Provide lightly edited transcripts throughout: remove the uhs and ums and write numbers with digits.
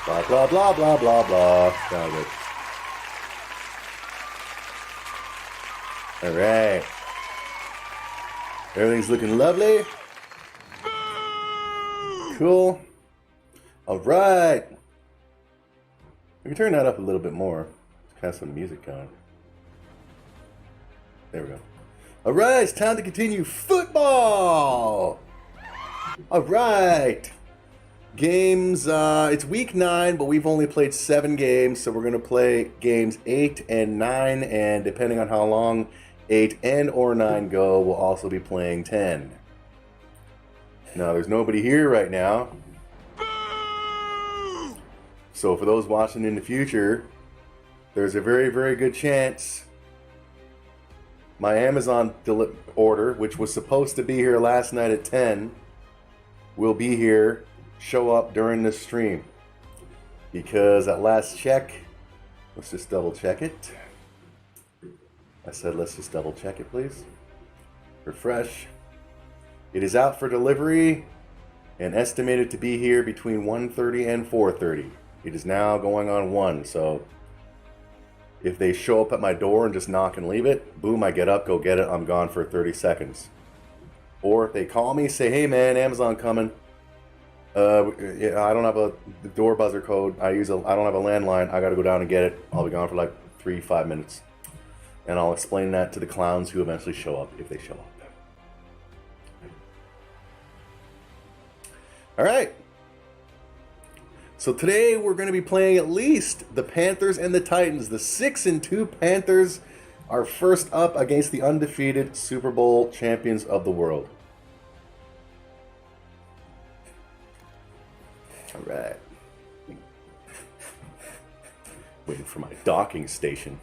Blah, blah, blah, blah, blah, blah. Got it. All right. Everything's looking lovely. Cool. All right. We can turn that up a little bit more. Have some music going. There we go. All right, it's time to continue football. All right. Games, it's week 9, but we've only played 7 games, so we're going to play games 8 and 9, and depending on how long 8 and or 9 go, we'll also be playing 10. Now, there's nobody here right now. So for those watching in the future, there's a very, very good chance my Amazon order, which was supposed to be here last night at 10, will be here, show up during the stream. Because at last check, let's just double check it. I said let's just double check it, please. Refresh. It is out for delivery and estimated to be here between 1:30 and 4:30. It is now going on 1, so if they show up at my door and just knock and leave it, boom, I get up, go get it, I'm gone for 30 seconds. Or if they call me, say, hey man, Amazon coming. I don't have a door buzzer code. I don't have a landline. I got to go down and get it. I'll be gone for like 3-5 minutes. And I'll explain that to the clowns who eventually show up, if they show up. All right. So today we're going to be playing at least the Panthers and the Titans. The 6-2 Panthers are first up against the undefeated Super Bowl champions of the world. All right. Waiting for my docking station.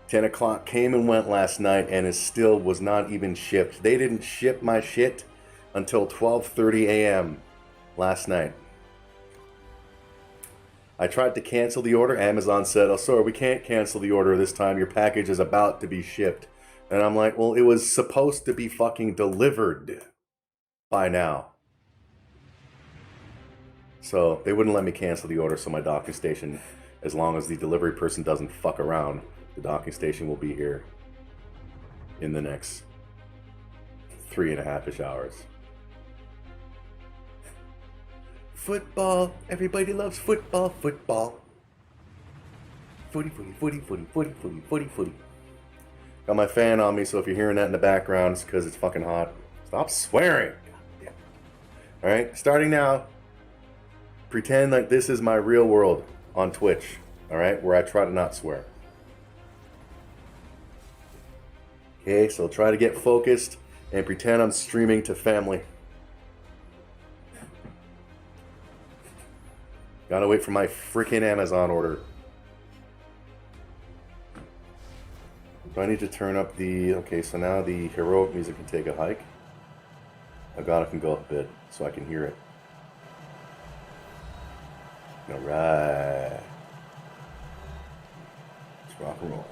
10 o'clock came and went last night and it still was not even shipped. They didn't ship my shit until 12:30 a.m. last night. I tried to cancel the order. Amazon said, oh, sorry, we can't cancel the order this time. Your package is about to be shipped. And I'm like, well, it was supposed to be fucking delivered by now. So they wouldn't let me cancel the order, so my docking station, as long as the delivery person doesn't fuck around, the docking station will be here in the next 3.5-ish hours. Football. Everybody loves football. Football. Footy, footy, footy, footy, footy, footy, footy, footy. Got my fan on me, so if you're hearing that in the background, it's because it's fucking hot. Stop swearing. Alright, starting now. Pretend like this is my real world on Twitch. Alright, where I try to not swear. Okay, so try to get focused and pretend I'm streaming to family. Gotta wait for my freaking Amazon order. Do I need to turn up the... Okay, so now the heroic music can take a hike. I gotta can go up a bit so I can hear it. Alright. Let's rock and roll.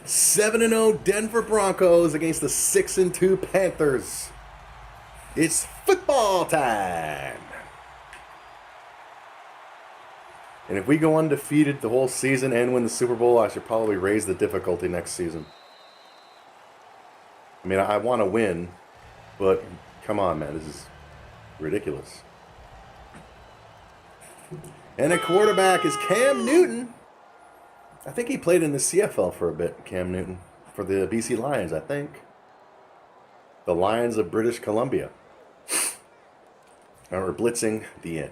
7-0 Denver Broncos against the 6-2 Panthers. It's football time! And if we go undefeated the whole season and win the Super Bowl, I should probably raise the difficulty next season. I mean, I want to win, but come on, man, this is ridiculous. And a quarterback is Cam Newton. I think he played in the CFL for a bit, Cam Newton, for the BC Lions, I think. The Lions of British Columbia. Now we're blitzing the end.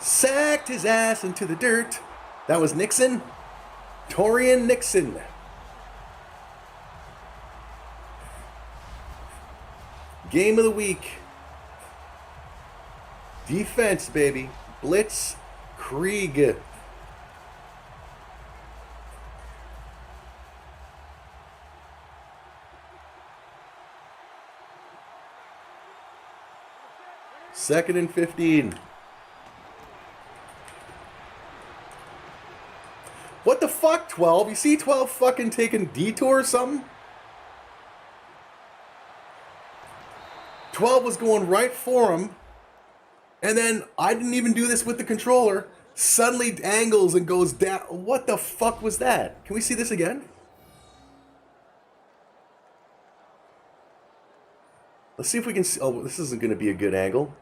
Sacked his ass into the dirt. That was Nixon. Torian Nixon. Game of the week. Defense, baby. Blitz Krieg. 2nd and 15. What the fuck, 12? You see 12 fucking taking detour or something? 12 was going right for him. And then I didn't even do this with the controller. Suddenly angles and goes down. What the fuck was that? Can we see this again? Let's see if we can see. Oh, this isn't going to be a good angle.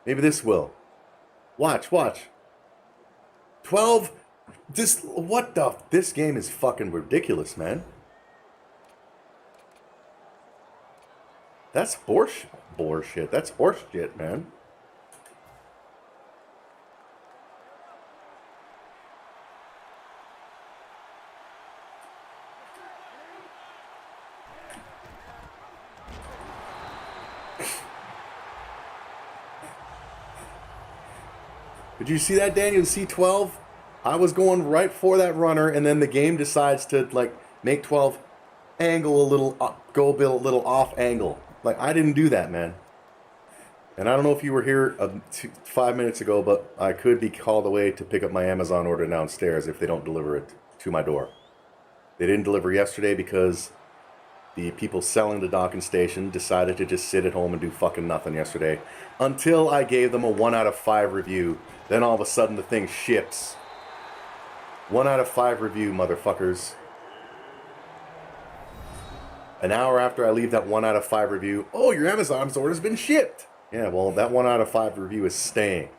Maybe this will. Watch, watch. 12. Just, what the? This game is fucking ridiculous, man. That's bullshit. That's horse shit, man. Did you see that, Daniel? C12? I was going right for that runner, and then the game decides to, like, make 12 angle a little, go a little off angle. Like, I didn't do that, man. And I don't know if you were here 5 minutes ago, but I could be called away to pick up my Amazon order downstairs if they don't deliver it to my door. They didn't deliver yesterday because the people selling the docking station decided to just sit at home and do fucking nothing yesterday. Until I gave them a 1 out of 5 review. Then all of a sudden the thing ships. 1 out of 5 review, motherfuckers. An hour after I leave that 1 out of 5 review, oh, your Amazon's order's been shipped. Yeah, well, that 1 out of 5 review is staying.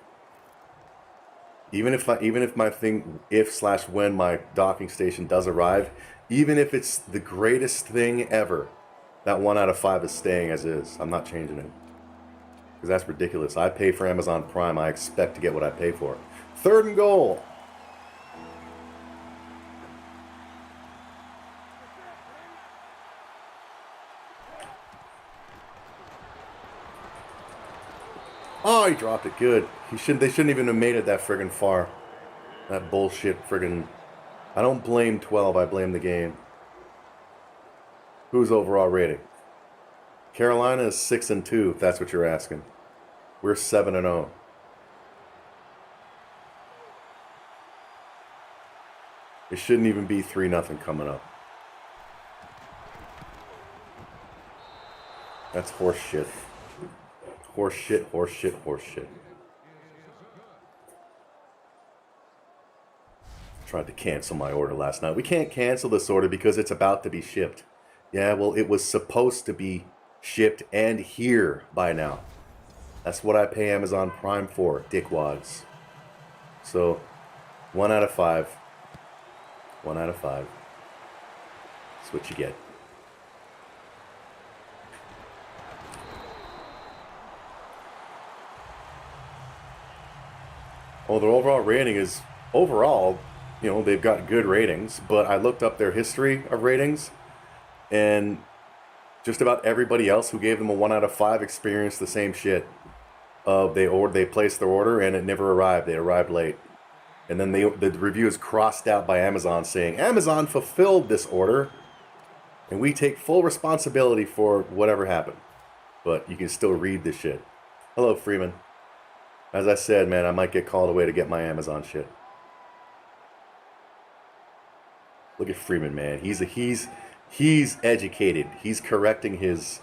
Even if my thing, if/when my docking station does arrive, even if it's the greatest thing ever, that 1 out of 5 is staying as is. I'm not changing it. Because that's ridiculous. I pay for Amazon Prime. I expect to get what I pay for. 3rd and goal. Oh, he dropped it. Good. They shouldn't even have made it that friggin' far. That bullshit friggin'. I don't blame 12. I blame the game. Who's overall rating? Carolina is 6-2, if that's what you're asking. We're 7-0. It shouldn't even be 3-0 coming up. That's horse shit. Horse shit, horse shit, horse shit. Tried to cancel my order last night. We can't cancel this order because it's about to be shipped. Yeah, well, it was supposed to be shipped and here by now. That's what I pay Amazon Prime for, dickwads. So, 1 out of 5. 1 out of 5. That's what you get. Oh, their overall rating is, overall, you know, they've got good ratings, but I looked up their history of ratings, and just about everybody else who gave them a 1 out of 5 experienced the same shit. They placed their order and it never arrived. They arrived late. And then the review is crossed out by Amazon saying, Amazon fulfilled this order, and we take full responsibility for whatever happened. But you can still read this shit. Hello, Freeman. As I said, man, I might get called away to get my Amazon shit. Look at Freeman, man. He's educated. He's correcting his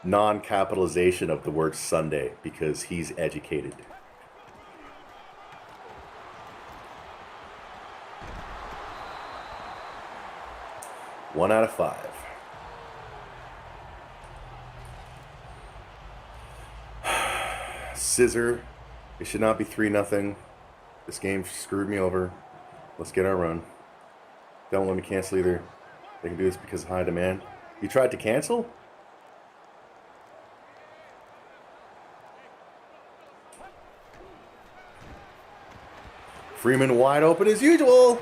non-capitalization of the word Sunday because he's educated. One out of 5. Scissor. It should not be 3-0. This game screwed me over. Let's get our run. Don't let me cancel either. They can do this because of high demand. You tried to cancel? Freeman wide open as usual.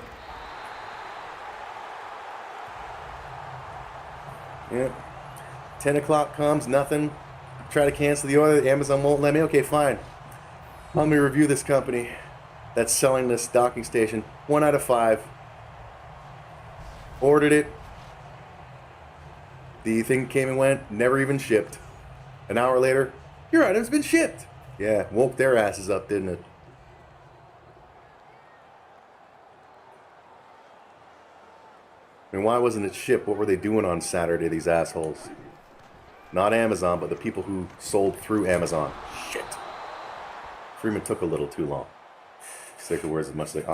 Yep. 10 o'clock comes, nothing. Try to cancel the order. Amazon won't let me. Okay, fine. Let me review this company that's selling this docking station. 1 out of 5. Ordered it. The thing came and went. Never even shipped. An hour later, Your item's been shipped. Yeah, woke their asses up, didn't it? I mean, why wasn't it shipped? What were they doing on Saturday, these assholes? Not Amazon, but the people who sold through Amazon. Shit. Freeman took a little too long. Sticker wears as much like,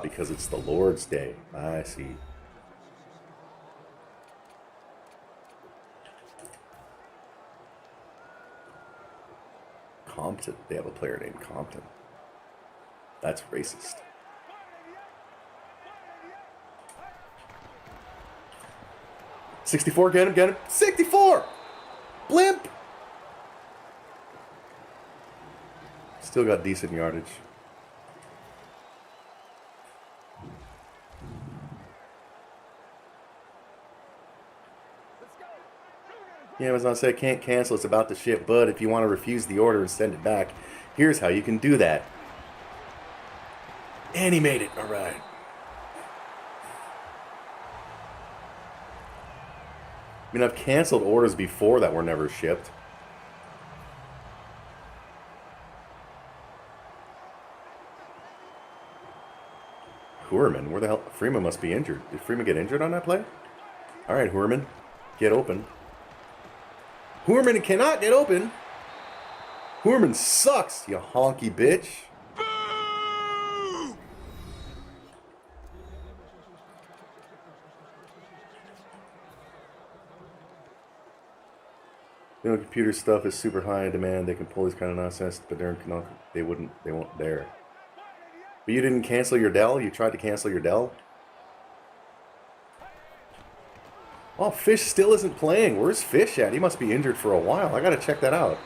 because it's the Lord's Day. I see. Compton. They have a player named Compton. That's racist. $64, get him. 64! Blimp! Still got decent yardage. Yeah, Amazon said can't cancel, it's about to ship, but if you want to refuse the order and send it back, here's how you can do that. And he made it, alright. I mean, I've canceled orders before that were never shipped. Hoorman, where the hell? Freeman must be injured. Did Freeman get injured on that play? Alright, Hoorman, get open. Hoorman cannot get open. Hoorman sucks, you honky bitch. You know, computer stuff is super high in demand. They can pull this kind of nonsense, but they won't dare. But you didn't cancel your Dell? You tried to cancel your Dell? Oh, Fish still isn't playing. Where's Fish at? He must be injured for a while. I gotta check that out.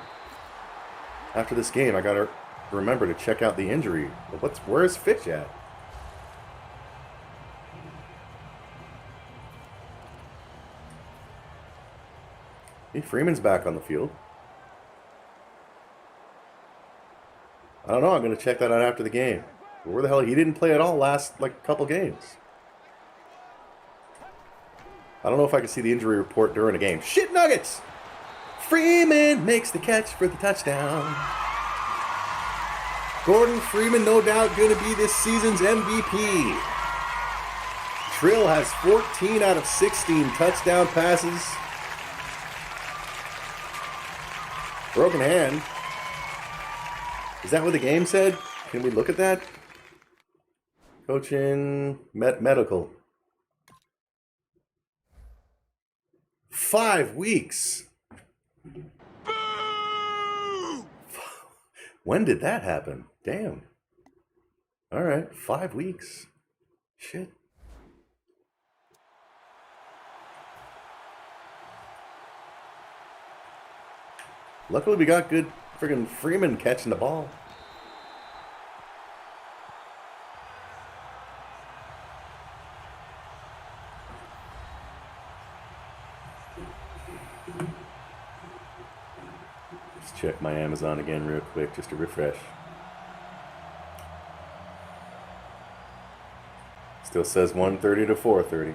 After this game, I gotta remember to check out the injury. But where's Fish at? Hey, Freeman's back on the field. I don't know. I'm gonna check that out after the game. But where the hell? He didn't play at all last couple games. I don't know if I can see the injury report during a game. Shit nuggets! Freeman makes the catch for the touchdown. Gordon Freeman, no doubt, going to be this season's MVP. Trill has 14 out of 16 touchdown passes. Broken hand. Is that what the game said? Can we look at that? Coaching, medical. 5 weeks. When did that happen? Damn. All right, 5 weeks. Shit. Luckily, we got good friggin' Freeman catching the ball. Check my Amazon again real quick just to refresh. Still says 1:30 to 4:30.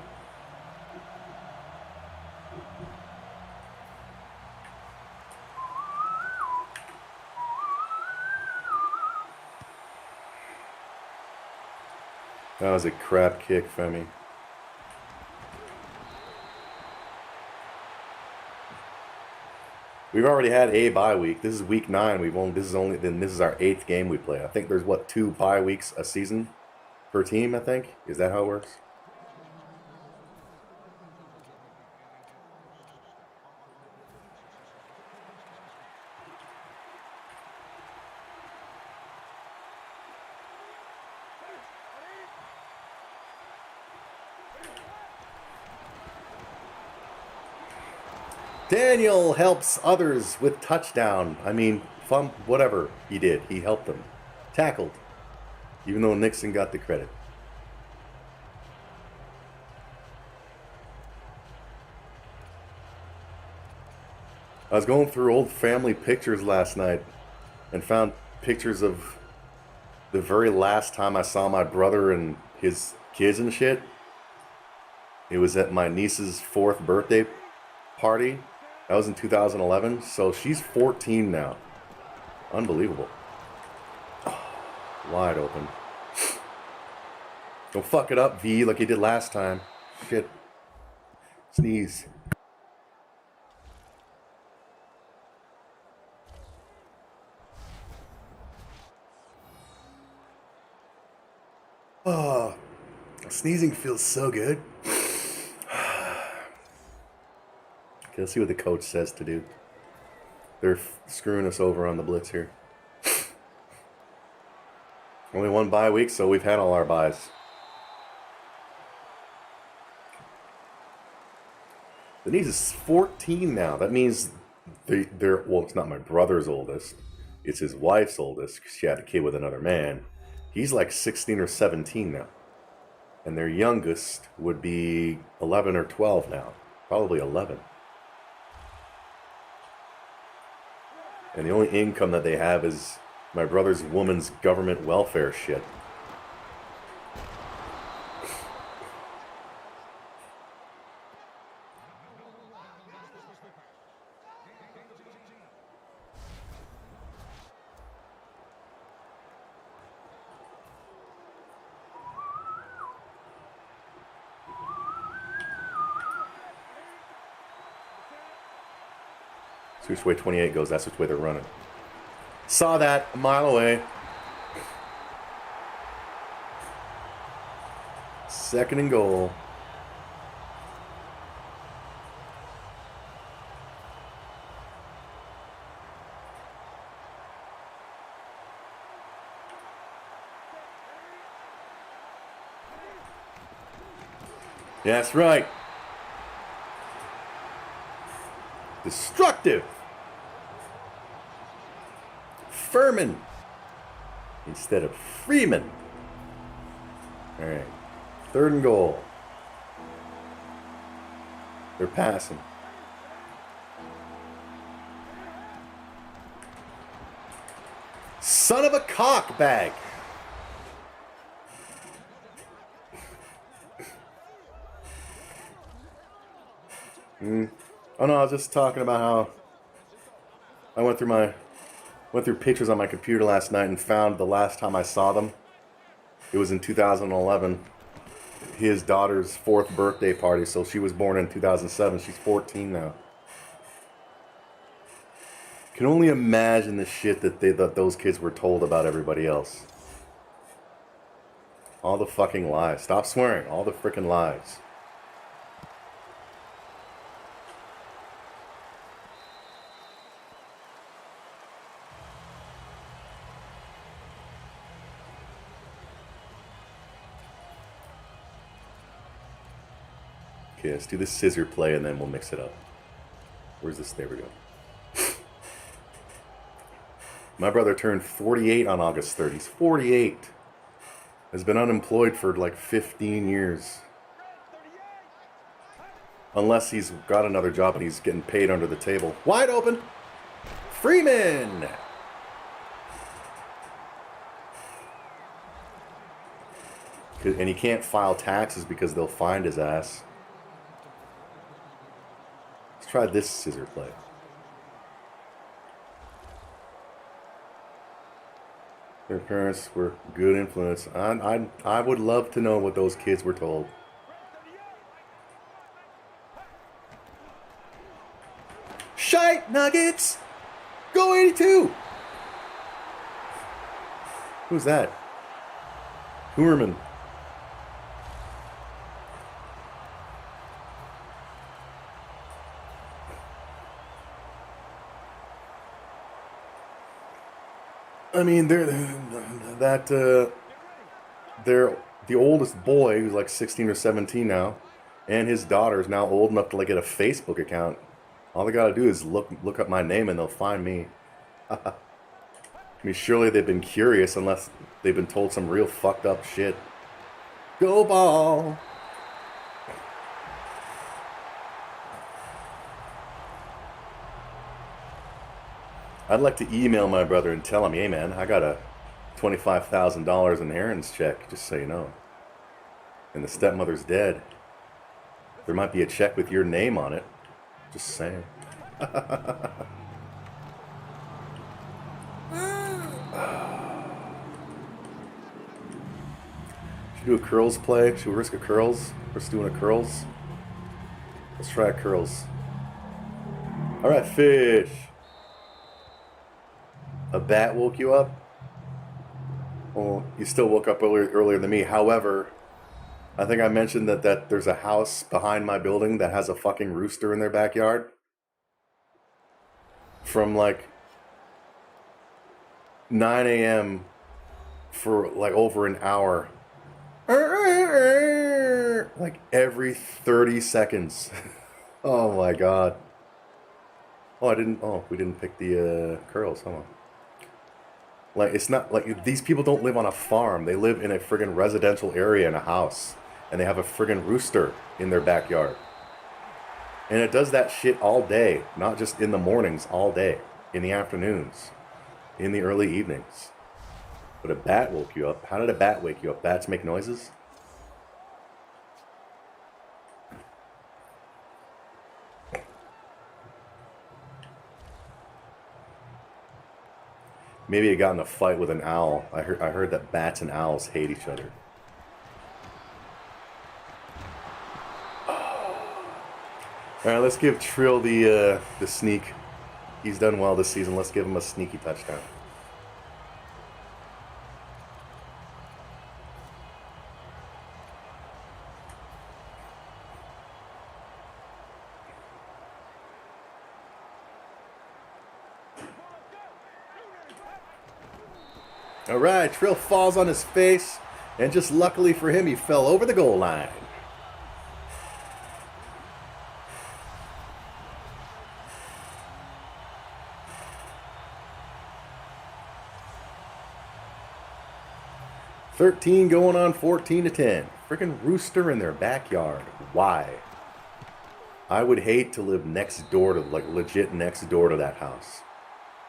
That was a crap kick, Femi. We've already had a bye week. This is week 9. This is our 8th game we play. I think there's 2 bye weeks a season per team, I think. Is that how it works? Daniel helps others with touchdown. I mean, whatever he did, he helped them. Tackled. Even though Nixon got the credit. I was going through old family pictures last night and found pictures of the very last time I saw my brother and his kids and shit. It was at my niece's 4th birthday party. That was in 2011, so she's 14 now. Unbelievable. Wide open. Don't fuck it up, V, like you did last time. Shit. Sneeze. Oh, sneezing feels so good. Okay, let's see what the coach says to do. They're screwing us over on the blitz here. Only one bye week, so we've had all our byes. Denise is 14 now. That means they're well, it's not my brother's oldest. It's his wife's oldest. She had a kid with another man. He's like 16 or 17 now. And their youngest would be 11 or 12 now. Probably 11. And the only income that they have is my brother's woman's government welfare shit. See which way 28 goes, that's which way they're running. Saw that a mile away. Second and goal. Yeah, that's right. Destructive. Furman instead of Freeman. All right. Third and goal. They're passing. Son of a cock bag. Oh no, I was just talking about how I went through pictures on my computer last night and found the last time I saw them. It was in 2011. His daughter's 4th birthday party, so she was born in 2007. She's 14 now. Can only imagine the shit that those kids were told about everybody else. All the fucking lies. Stop swearing. All the freaking lies. Okay, let's do the scissor play and then we'll mix it up. Where's this? There we go. My brother turned 48 on August 3rd. He's 48. Has been unemployed for like 15 years. Unless he's got another job and he's getting paid under the table. Wide open. Freeman! And he can't file taxes because they'll find his ass. Let's try this scissor play. Their parents were good influence. I would love to know what those kids were told. Shite Nuggets! Go 82! Who's that? Hooerman. I mean, they're the oldest boy, who's like 16 or 17 now, and his daughter is now old enough to like get a Facebook account. All they gotta do is look up my name and they'll find me. I mean, surely they've been curious unless they've been told some real fucked up shit. Go ball! I'd like to email my brother and tell him, hey man, I got a $25,000 inheritance check, just so you know. And the stepmother's dead. There might be a check with your name on it. Just saying. Should we do a curls play? Should we risk a curls? We're just doing a curls. Let's try a curls. Alright, fish. A bat woke you up? Well, you still woke up earlier than me. However, I think I mentioned that there's a house behind my building that has a fucking rooster in their backyard. From like 9 a.m. for like over an hour. Like every 30 seconds. Oh my god. We didn't pick the curls. Hold on. Like, it's not like these people don't live on a farm. They live in a friggin' residential area in a house. And they have a friggin' rooster in their backyard. And it does that shit all day. Not just in the mornings, all day. In the afternoons. In the early evenings. But a bat woke you up. How did a bat wake you up? Bats make noises? Maybe it got in a fight with an owl. I heard that bats and owls hate each other. Alright, let's give Trill the sneak. He's done well this season. Let's give him a sneaky touchdown. Alright, Trill falls on his face, and just luckily for him, he fell over the goal line. $13 going on 14-10. Freaking rooster in their backyard. Why? I would hate to live next door to, like, legit next door to that house.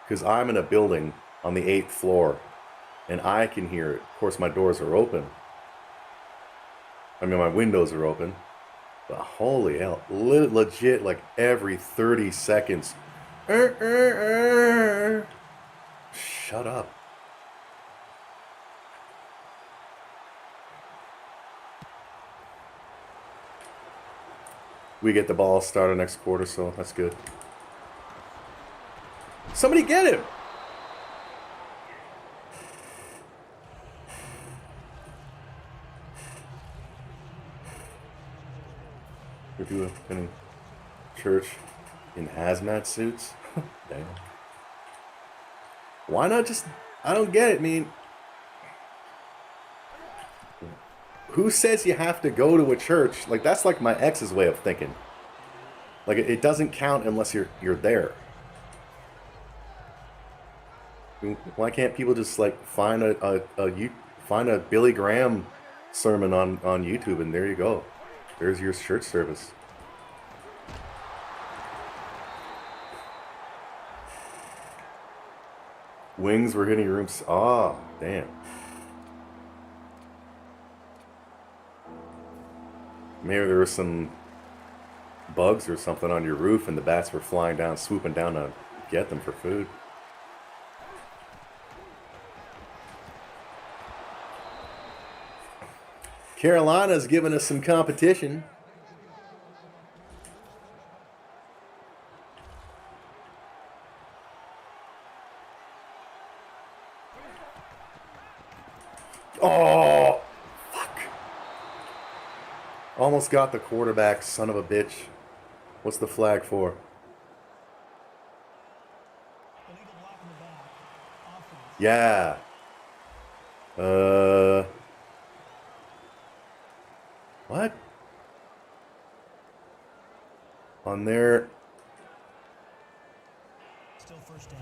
Because I'm in a building on the 8th floor. And I can hear it. Of course, my doors are open. I mean, my windows are open. But holy hell. Legit, like, every 30 seconds. Shut up. We get the ball started next quarter, so that's good. Somebody get him! We're doing church in hazmat suits? Damn. Why not just... I don't get it, I mean... Who says you have to go to a church? Like, that's like my ex's way of thinking. Like, it doesn't count unless you're there. Why can't people just, like, find a Billy Graham sermon on YouTube, and there you go. There's your church service. Wings were hitting rooms. Oh, damn. Maybe there were some bugs or something on your roof and the bats were flying down, swooping down to get them for food. Carolina's giving us some competition. Oh, fuck. Almost got the quarterback, son of a bitch. What's the flag for? Yeah. What? On there. Still first down.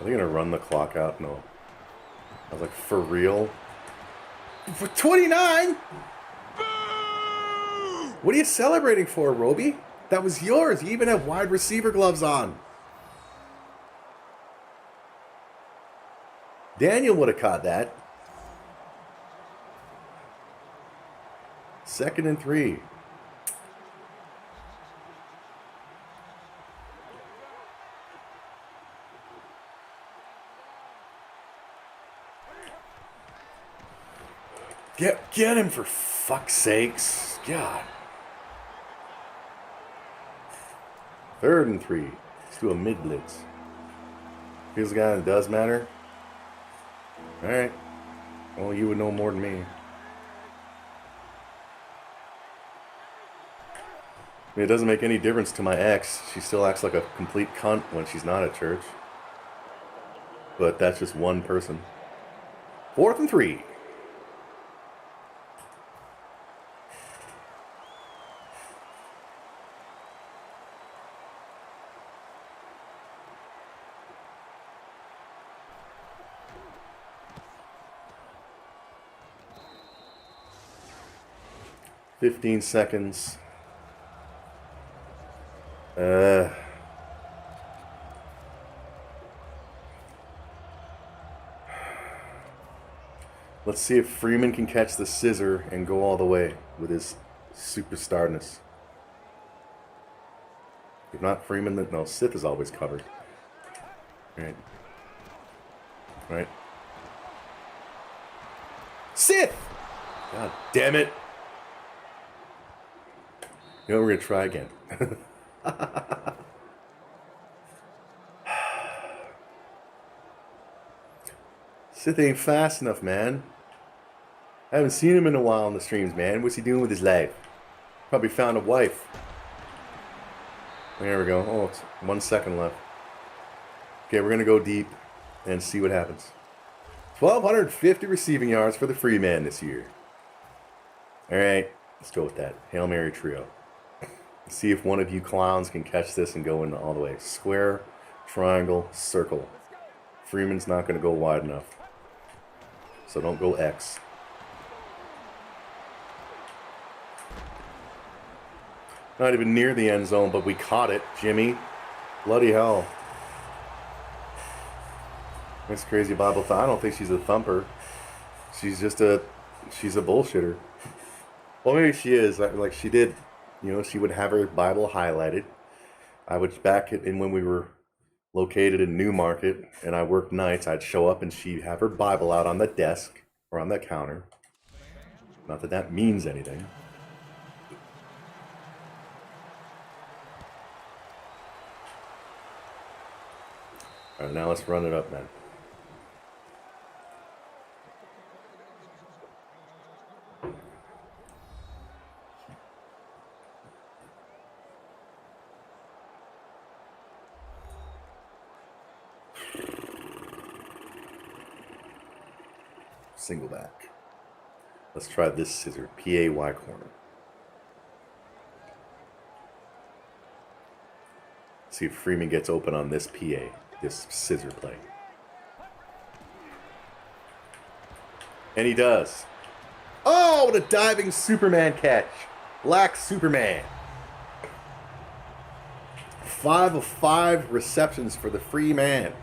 Are they gonna run the clock out? No. I was like, for real? For 29? What are you celebrating for, Roby? That was yours. You even have wide receiver gloves on. Daniel would have caught that. 2nd and 3. Get him, for fuck's sakes. God. 3rd and 3. Let's do a mid blitz. Here's the guy that does matter. Alright. Well, you would know more than me. I mean, it doesn't make any difference to my ex. She still acts like a complete cunt when she's not at church. But that's just one person. 4th and 3. $15 seconds. Let's see if Freeman can catch the scissor and go all the way with his superstarness. If not Freeman, then no, Sith is always covered. Right. Right. Sith! God damn it. You know, we're going to try again. Sith ain't fast enough, man. I haven't seen him in a while on the streams, man. What's he doing with his life? Probably found a wife. There we go. Oh, it's 1 second left. Okay, we're going to go deep and see what happens. 1,250 receiving yards for the free man this year. All right, let's go with that. Hail Mary trio. Let's see if one of you clowns can catch this and go in all the way. Square, triangle, circle. Freeman's not going to go wide enough. So don't go X. Not even near the end zone, but we caught it, Jimmy. Bloody hell. That's crazy Bible thought. I don't think she's a thumper. She's just she's a bullshitter. Well, maybe she is. Like she did, you know, she would have her Bible highlighted. I would, back in when we were located in Newmarket and I worked nights, I'd show up and she'd have her Bible out on the desk or on the counter. Not that that means anything. All right, now let's run it up, man. Single back. Let's try this scissor. P-A-Y corner. See if Freeman gets open on this PA. This scissor play. And he does. Oh, what a diving Superman catch. Black Superman. 5 of 5 receptions for the free man.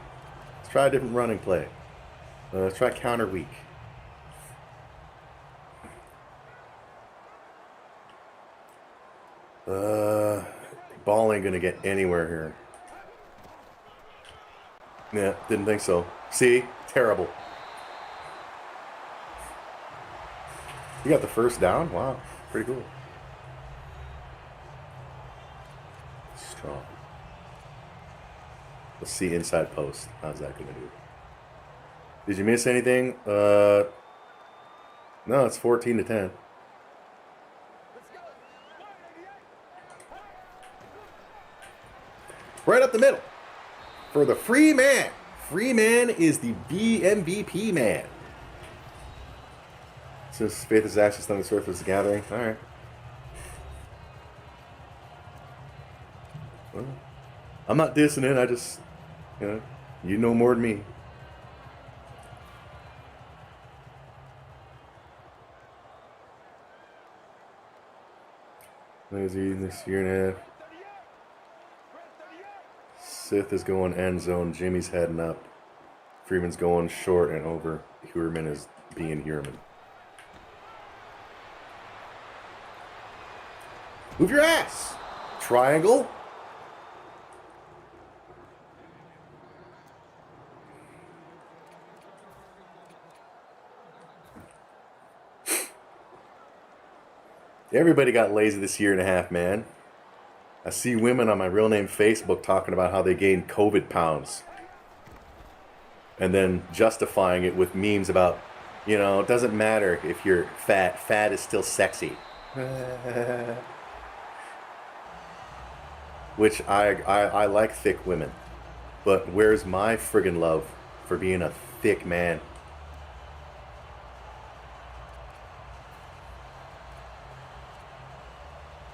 Let's try a different running play. Let's try counter weak. Ball ain't gonna get anywhere here. Yeah, didn't think so. See? Terrible. You got the first down? Wow, pretty cool. Strong. Let's see inside post. How's that gonna do? Did you miss anything? No, it's 14-10. Right up the middle. For the free man. Free man is the MVP man. Since faith is access on the surface of the gathering. Alright. Well, I'm not dissing it. I just, you know more than me. This year and a half. Sith is going end zone. Jimmy's heading up. Freeman's going short and over. Huerman is being Huerman. Move your ass. Triangle. Everybody got lazy this year and a half, man. I see women on my real name Facebook talking about how they gained COVID pounds. And then justifying it with memes about, you know, it doesn't matter if you're fat. Fat is still sexy. Which I like thick women. But where's my friggin' love for being a thick man?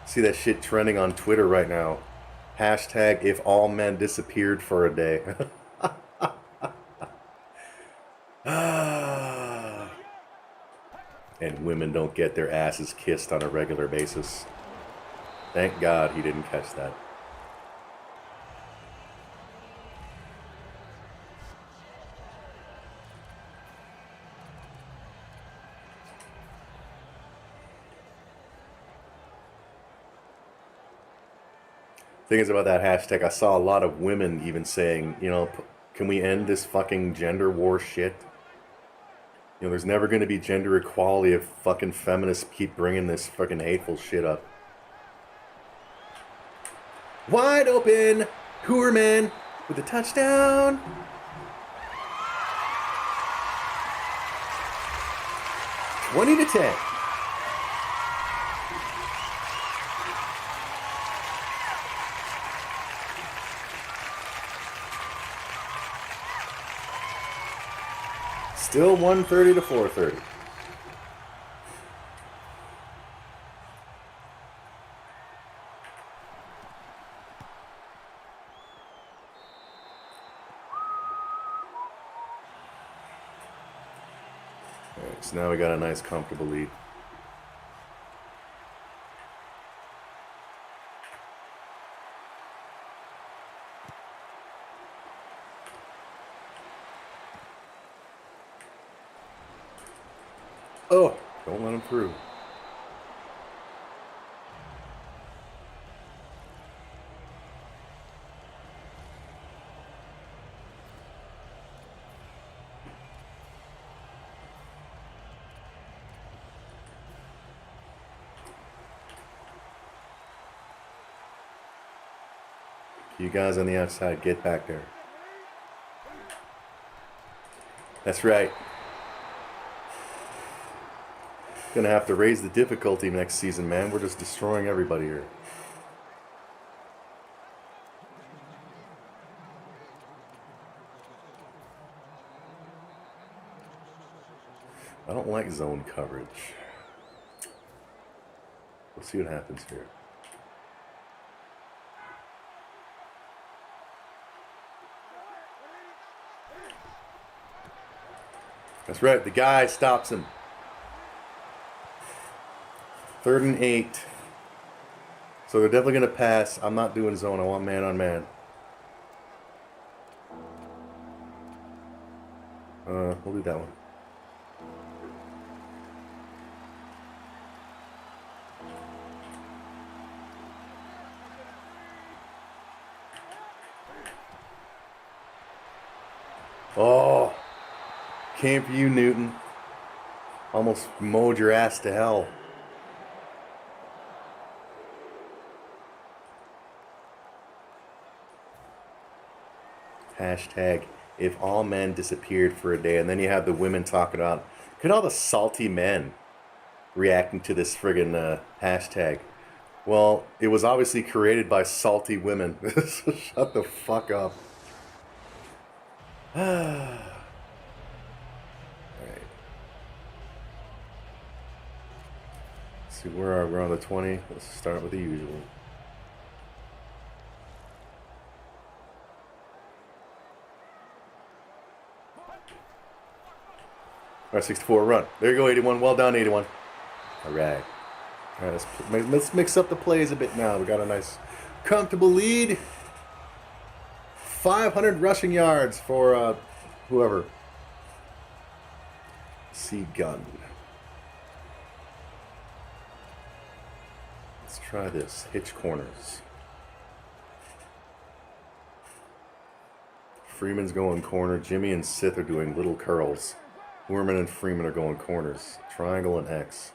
See that shit trending on Twitter right now. Hashtag if all men disappeared for a day. And women don't get their asses kissed on a regular basis. Thank God he didn't catch that. Thing is about that hashtag, I saw a lot of women even saying, you know, can we end this fucking gender war shit? You know, there's never going to be gender equality if fucking feminists keep bringing this fucking hateful shit up. Wide open, Hooverman with a touchdown. (20-10). Still 130 to 430. All right, so now we got a nice comfortable lead. Oh, don't let him through. You guys on the outside, get back there. That's right. Gonna have to raise the difficulty next season, man. We're just destroying everybody here. I don't like zone coverage. We'll see what happens here. That's right, the guy stops him. 3rd and 8. So they're definitely going to pass. I'm not doing zone. I want man on man. We'll do that one. Oh, came for you, Newton. Almost mowed your ass to hell. Hashtag if all men disappeared for a day. And then you have the women talking about, look at all the salty men reacting to this friggin' hashtag. Well, it was obviously created by salty women. So shut the fuck up. Alright. See, where are we? We're on the 20. Let's start with the usual. All right, 64 run. There you go, 81. Well done, 81. All right. All right, let's mix up the plays a bit now. We got a nice, comfortable lead. 500 rushing yards for whoever. C. Gunn. Let's Try this. Hitch corners. Freeman's going corner. Jimmy and Sith are doing little curls. Werman and Freeman are going corners. Triangle and X.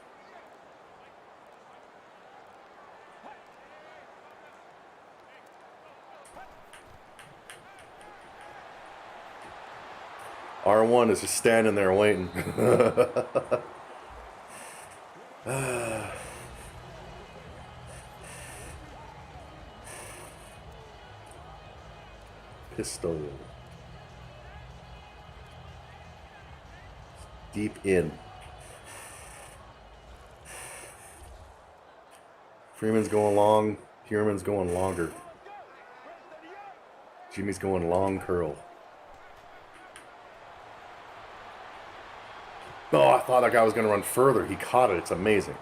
R1 is just standing there waiting. Pistol. Deep in. Freeman's going long. Hierman's going longer. Jimmy's going long curl. Oh, I thought that guy was going to run further. He caught it. It's amazing.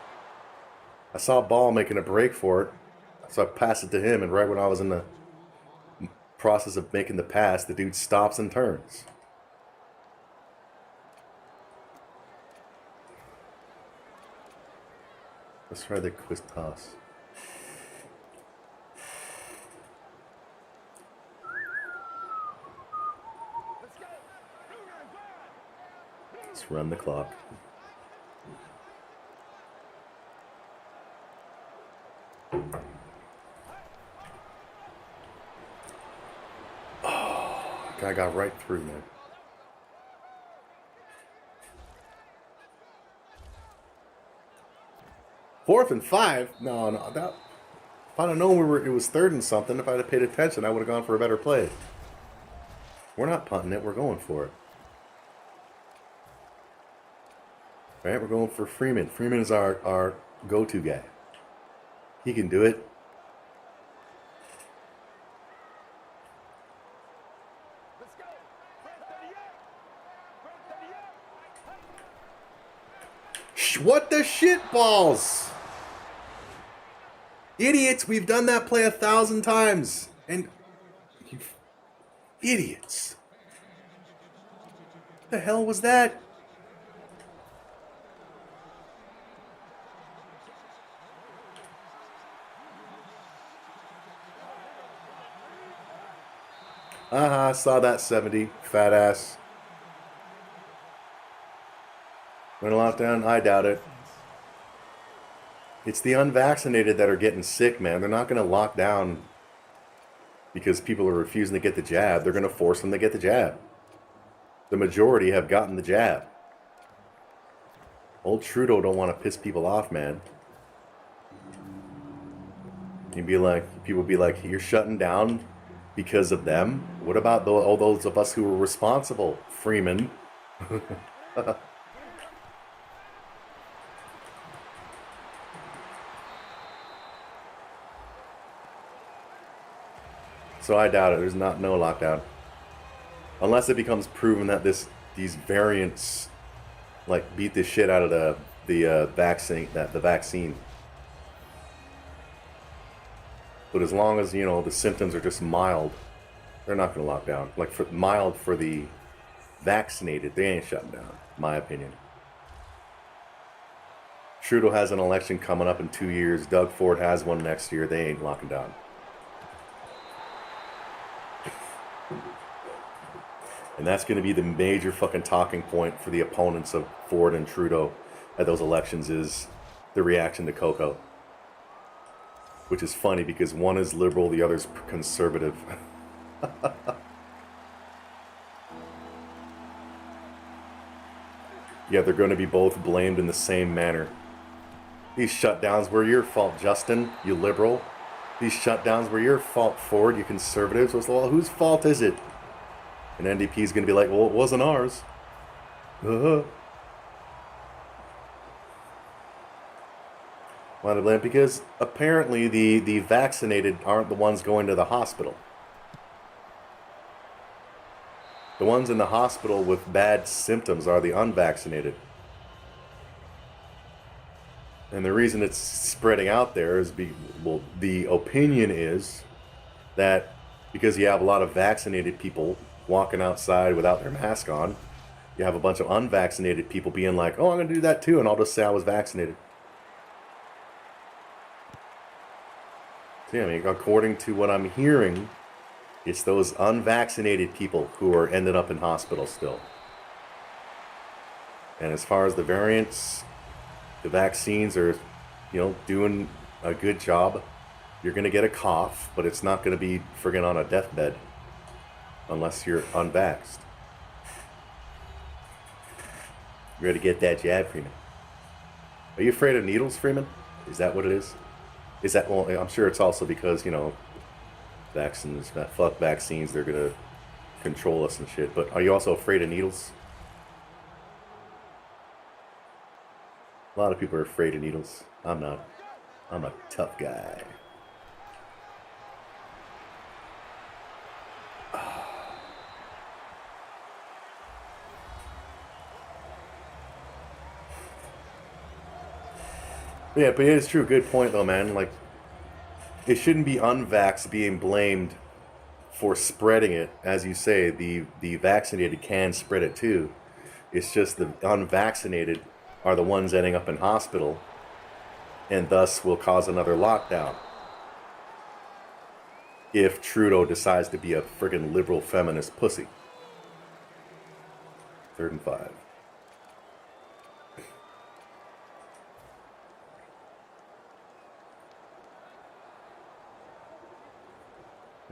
I saw Ball making a break for it, so I passed it to him, and right when I was in the process of making the pass, the dude stops and turns. Let's try the quick toss. Let's run the clock. Oh, guy got right through there. Fourth and 5? No. That, if I'd have known it was third and something, if I'd have paid attention, I would have gone for a better play. We're not punting it. We're going for it. All right, we're going for Freeman. Freeman is our go-to guy. He can do it. What the shit balls? Idiots, we've done that play 1,000 times. And you idiots. What the hell was that? I saw that 70, fat ass. Went a lockdown? I doubt it. It's the unvaccinated that are getting sick, man. They're not going to lock down because people are refusing to get the jab. They're going to force them to get the jab. The majority have gotten the jab. Old Trudeau don't want to piss people off, man. You'd be like, people be like, you're shutting down because of them? What about all those of us who were responsible, Freeman? So I doubt it. There's no lockdown, unless it becomes proven that these variants like beat the shit out of the vaccine. But as long as the symptoms are just mild, they're not going to lock down. Like mild for the vaccinated, they ain't shutting down. My opinion. Trudeau has an election coming up in 2 years. Doug Ford has one next year. They ain't locking down. And that's going to be the major fucking talking point for the opponents of Ford and Trudeau at those elections is the reaction to Coco. Which is funny because one is liberal, the other's conservative. Yeah, they're going to be both blamed in the same manner. These shutdowns were your fault, Justin, you liberal. These shutdowns were your fault, Ford, you conservatives. Well, whose fault is it? And NDP's going to be like, well, it wasn't ours. Why to blame? Because apparently the vaccinated aren't the ones going to the hospital. The ones in the hospital with bad symptoms are the unvaccinated. And the reason it's spreading out there is, the opinion is that because you have a lot of vaccinated people walking outside without their mask on, you have a bunch of unvaccinated people being like, oh, I'm going to do that too, and I'll just say I was vaccinated. Yeah, I mean, according to what I'm hearing, it's those unvaccinated people who are ended up in hospital still. And as far as the variants, the vaccines are, doing a good job. You're going to get a cough, but it's not going to be friggin' on a deathbed unless you're unvaxxed. You ready to get that jab, Freeman? Are you afraid of needles, Freeman? Is that what it is? Is that, well, I'm sure it's also because, vaccines, fuck vaccines, they're going to control us and shit. But are you also afraid of needles? A lot of people are afraid of needles. I'm not. I'm a tough guy. Yeah, but it is true. Good point, though, man. Like, it shouldn't be unvaxxed being blamed for spreading it. As you say, the vaccinated can spread it too. It's just the unvaccinated are the ones ending up in hospital and thus will cause another lockdown. If Trudeau decides to be a friggin' liberal feminist pussy. 3rd and 5.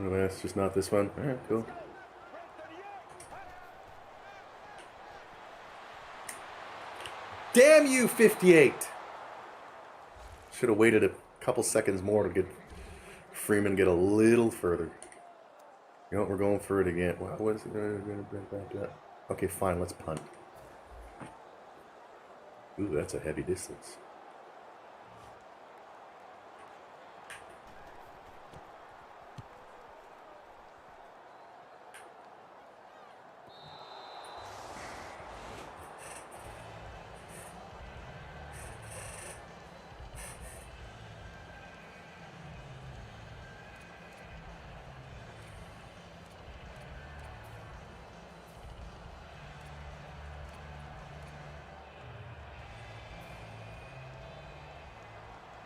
Oh, that's just not this one. Alright, cool. Damn you, 58! Should have waited a couple seconds more to get Freeman get a little further. You know what, we're going for it again. What is it? Okay, fine, let's punt. Ooh, that's a heavy distance.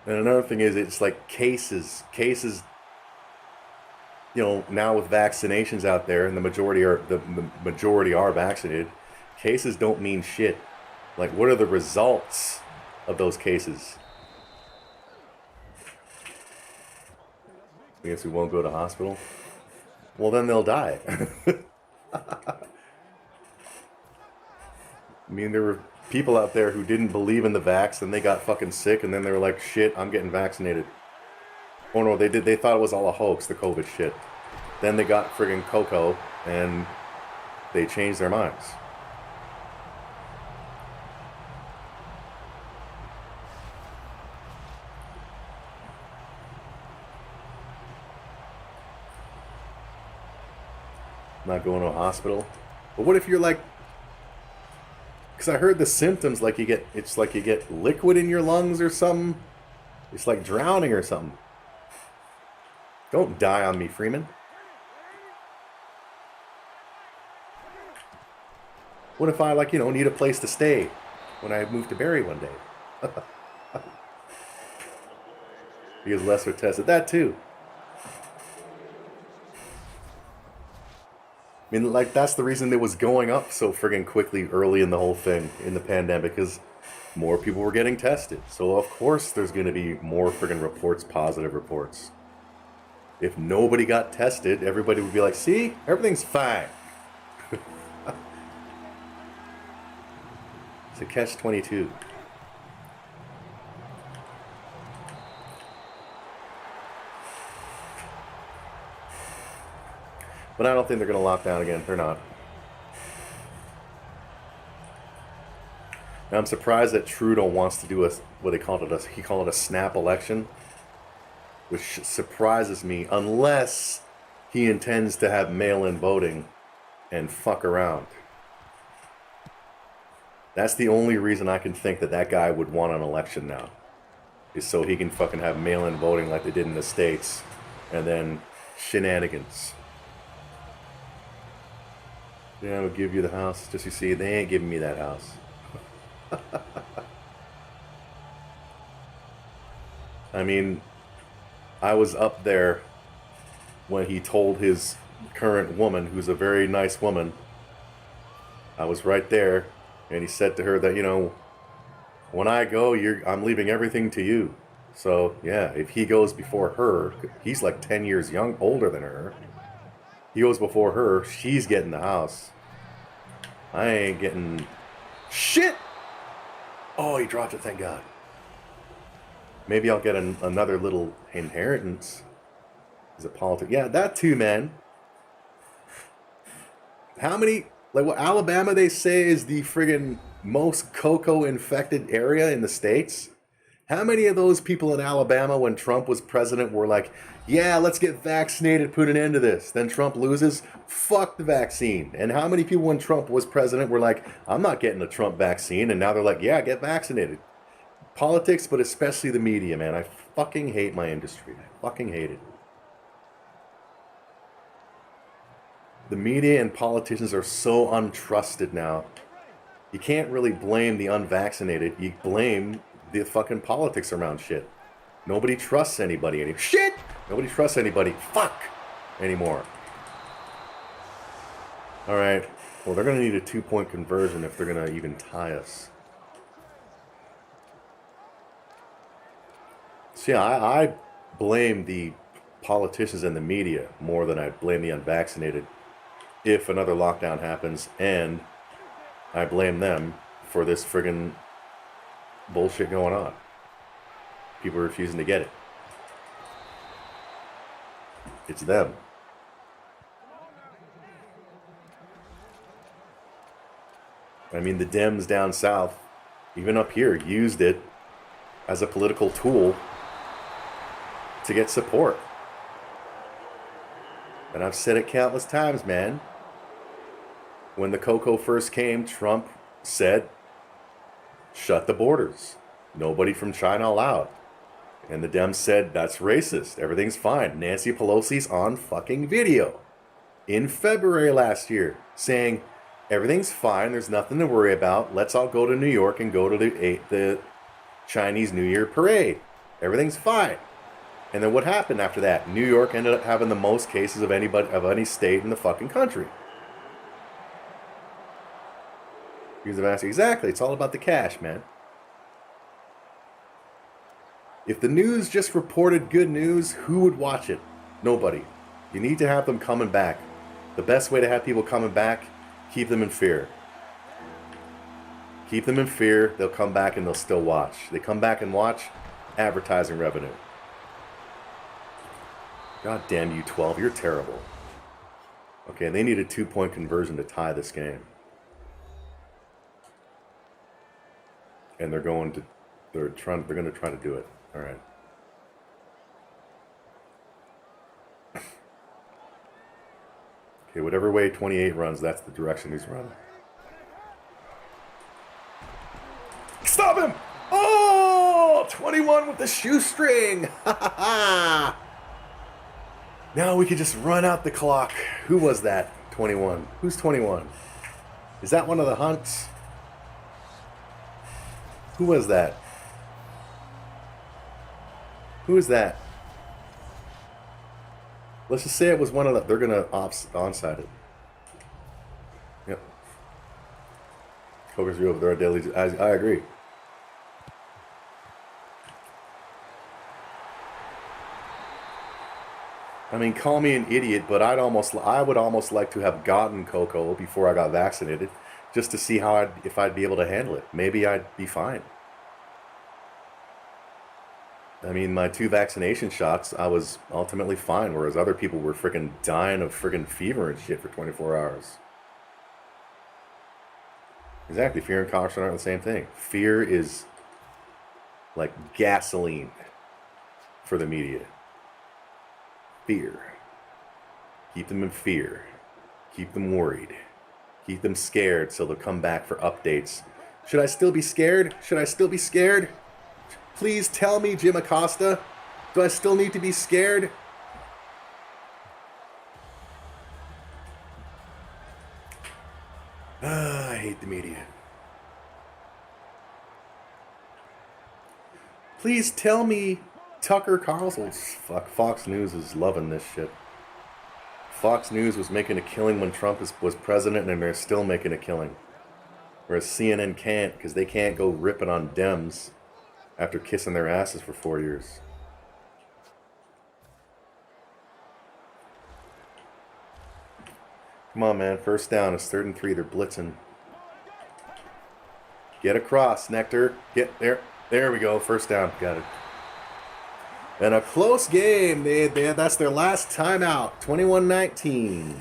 And another thing is, it's like cases, now with vaccinations out there, and the majority are vaccinated. Cases don't mean shit. Like, what are the results of those cases? I guess we won't go to hospital. Well, then they'll die. I mean, there were people out there who didn't believe in the vax, and they got fucking sick, and then they were like, shit, I'm getting vaccinated. Oh no, they thought it was all a hoax, the COVID shit. Then they got friggin' cocoa, and they changed their minds. Not going to a hospital. But what if you're like, because I heard the symptoms, like it's like you get liquid in your lungs or something. It's like drowning or something. Don't die on me, Freeman. What if I, need a place to stay when I move to Barrie one day? Because less are tested. That too. I mean, that's the reason it was going up so friggin' quickly early in the whole thing, in the pandemic, because more people were getting tested. So, of course, there's going to be more friggin' reports, positive reports. If nobody got tested, everybody would be like, see, everything's fine. It's a catch-22. But I don't think they're going to lock down again. They're not. And I'm surprised that Trudeau wants to do he called it a snap election, which surprises me, unless he intends to have mail-in voting and fuck around. That's the only reason I can think that guy would want an election now, is so he can fucking have mail-in voting like they did in the States, and then shenanigans. Yeah, I'll give you the house. Just you see, they ain't giving me that house. I mean, I was up there when he told his current woman, who's a very nice woman, I was right there, and he said to her that, you know, when I go, I'm leaving everything to you. So yeah, if he goes before her, he's like 10 years older than her. He goes before her, she's getting the house. I ain't getting shit. Oh, he dropped it, thank God. Maybe I'll get another little inheritance. Is it politics? Yeah, that too, man. How many, like what Alabama they say is the friggin' most cocoa infected area in the States? How many of those people in Alabama when Trump was president were like, yeah, let's get vaccinated, put an end to this. Then Trump loses, fuck the vaccine. And how many people when Trump was president were like, I'm not getting a Trump vaccine. And now they're like, yeah, get vaccinated. Politics, but especially the media, man. I fucking hate my industry. I fucking hate it. The media and politicians are so untrusted now. You can't really blame the unvaccinated. You blame the fucking politics around shit. Nobody trusts anybody anymore. Shit! Nobody trusts anybody. Fuck! Anymore. Alright. Well, they're going to need a 2-point conversion if they're going to even tie us. So yeah, I blame the politicians and the media more than I blame the unvaccinated if another lockdown happens, and I blame them for this friggin' bullshit going on. People are refusing to get it. It's them. I mean, the Dems down south, even up here, used it as a political tool to get support. And I've said it countless times, man. When the cocoa first came, Trump said, shut the borders. Nobody from China allowed. And the Dems said, that's racist. Everything's fine. Nancy Pelosi's on fucking video in February last year saying, everything's fine. There's nothing to worry about. Let's all go to New York and go to the Chinese New Year parade. Everything's fine. And then what happened after that? New York ended up having the most cases of any state in the fucking country. Because of asking, exactly, it's all about the cash, man. If the news just reported good news, who would watch it? Nobody. You need to have them coming back. The best way to have people coming back, keep them in fear. Keep them in fear, they'll come back and they'll still watch. They come back and watch, advertising revenue. God damn you, 12, you're terrible. Okay, they need a 2-point conversion to tie this game. And they're going to try to do it. All right. Okay, whatever way 28 runs, that's the direction he's running. Stop him! Oh, 21 with the shoestring. Ha ha ha. Now we can just run out the clock. Who was that? 21. Who's 21? Is that one of the Hunts? Who was that? Who is that? Let's just say it was one of the... They're going to onside it. Yep. Coker's over there at daily... I agree. I mean, call me an idiot, but I would almost like to have gotten cocoa before I got vaccinated, just to see if I'd be able to handle it. Maybe I'd be fine. I mean, my 2 vaccination shots, I was ultimately fine, whereas other people were freaking dying of freaking fever and shit for 24 hours. Exactly, fear and caution aren't the same thing. Fear is like gasoline for the media. Fear. Keep them in fear. Keep them worried. Keep them scared so they'll come back for updates. Should I still be scared? Should I still be scared? Please tell me, Jim Acosta. Do I still need to be scared? I hate the media. Please tell me Tucker Carlson. Fuck, Fox News is loving this shit. Fox News was making a killing when Trump was president, and they're still making a killing. Whereas CNN can't, because they can't go ripping on Dems after kissing their asses for 4 years. Come on, man. First down. It's 3rd and 3. They're blitzing. Get across, Nectar. Get there. There we go. First down. Got it. And a close game. That's their last timeout. 21-19.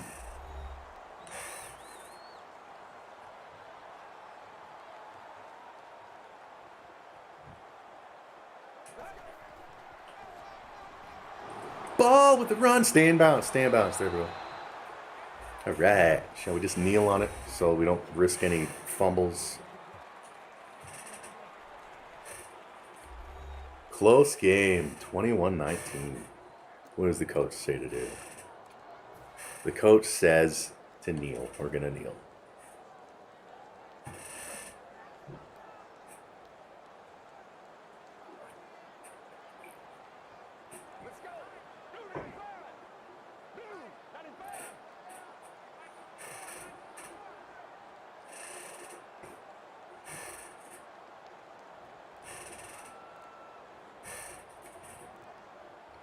Ball with the run. Stay in bounds. Stay in bounds. There we go. All right. Shall we just kneel on it so we don't risk any fumbles? Close game. 21-19. What does the coach say to do? The coach says to kneel. We're going to kneel.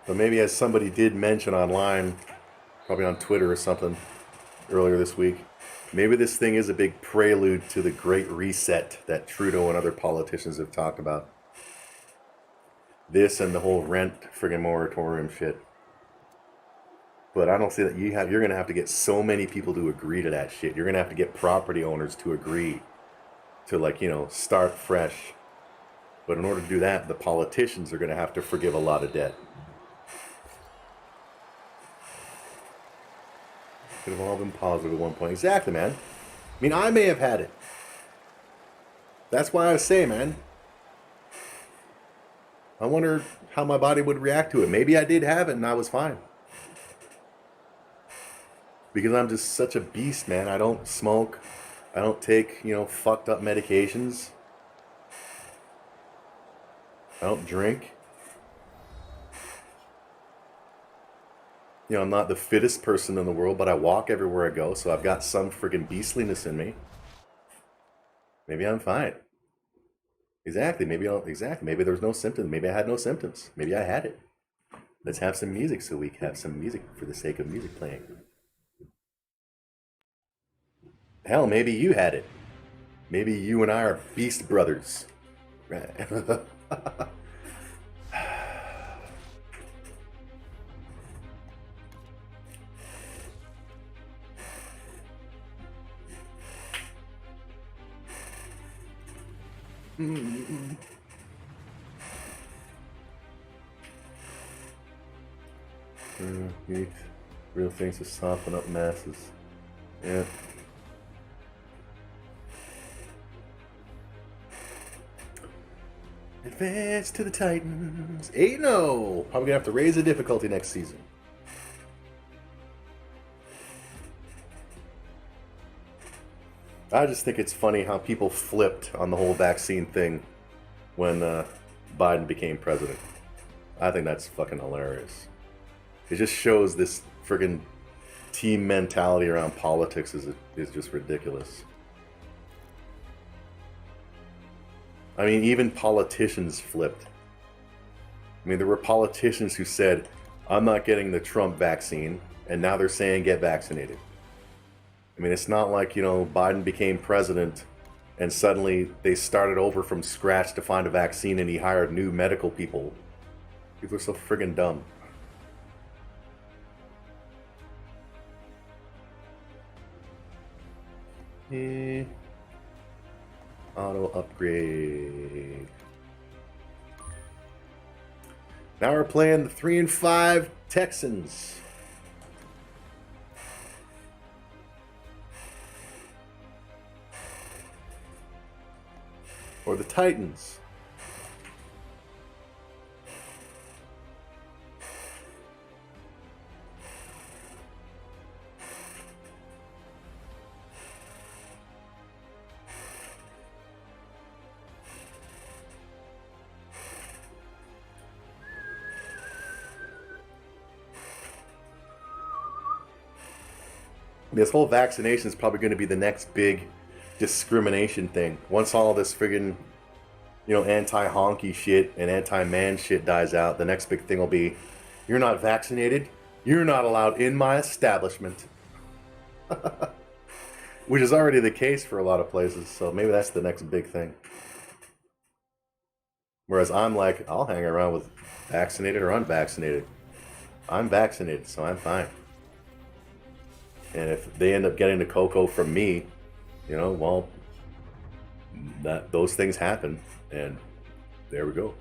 But maybe, as somebody did mention online, probably on Twitter or something earlier this week, maybe this thing is a big prelude to the Great Reset that Trudeau and other politicians have talked about. This and the whole rent friggin' moratorium shit. But I don't see that you're going to have to get so many people to agree to that shit. You're going to have to get property owners to agree to, start fresh. But in order to do that, the politicians are going to have to forgive a lot of debt. Could have all been positive at one point. Exactly, man. I mean, I may have had it. That's why I say, man. I wonder how my body would react to it. Maybe I did have it and I was fine. Because I'm just such a beast, man. I don't smoke. I don't take, fucked up medications. I don't drink. I'm not the fittest person in the world, but I walk everywhere I go, so I've got some friggin' beastliness in me. Maybe I'm fine. Exactly. Maybe there was no symptoms. Maybe I had no symptoms. Maybe I had it. Let's have some music so we can have some music for the sake of music playing. Hell, maybe you had it. Maybe you and I are beast brothers. Right. Real things to soften up masses. Yeah. Advance to the Titans. 8-0. Probably gonna have to raise the difficulty next season. I just think it's funny how people flipped on the whole vaccine thing when Biden became president. I think that's fucking hilarious. It just shows this friggin' team mentality around politics is just ridiculous. I mean, even politicians flipped. I mean, there were politicians who said, I'm not getting the Trump vaccine, and now they're saying get vaccinated. I mean, it's not like, Biden became president and suddenly they started over from scratch to find a vaccine and he hired new medical people. People are so friggin' dumb. Auto upgrade. Now we're playing the 3-5 Texans. Or the Titans. This whole vaccination is probably going to be the next big discrimination thing. Once all this friggin', anti-honky shit and anti-man shit dies out, the next big thing will be, you're not vaccinated, you're not allowed in my establishment. Which is already the case for a lot of places, so maybe that's the next big thing. Whereas I'm like, I'll hang around with vaccinated or unvaccinated. I'm vaccinated, so I'm fine. And if they end up getting the cocoa from me, well, those things happen, and there we go.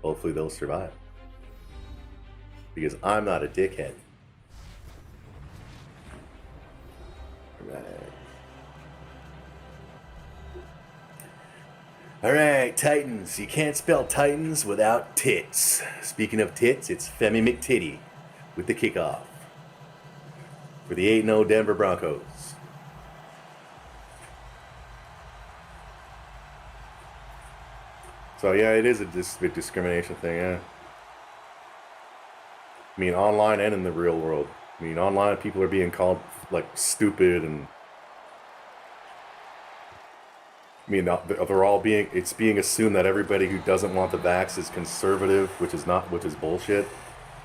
Hopefully they'll survive. Because I'm not a dickhead. Right. Alright, Titans. You can't spell Titans without tits. Speaking of tits, it's Femi McTitty with the kickoff for the 8-0 Denver Broncos. So yeah, it is a big discrimination thing, yeah. I mean, online and in the real world. I mean, online people are being called, like, stupid, and I mean, they're all it's being assumed that everybody who doesn't want the vax is conservative, which is bullshit.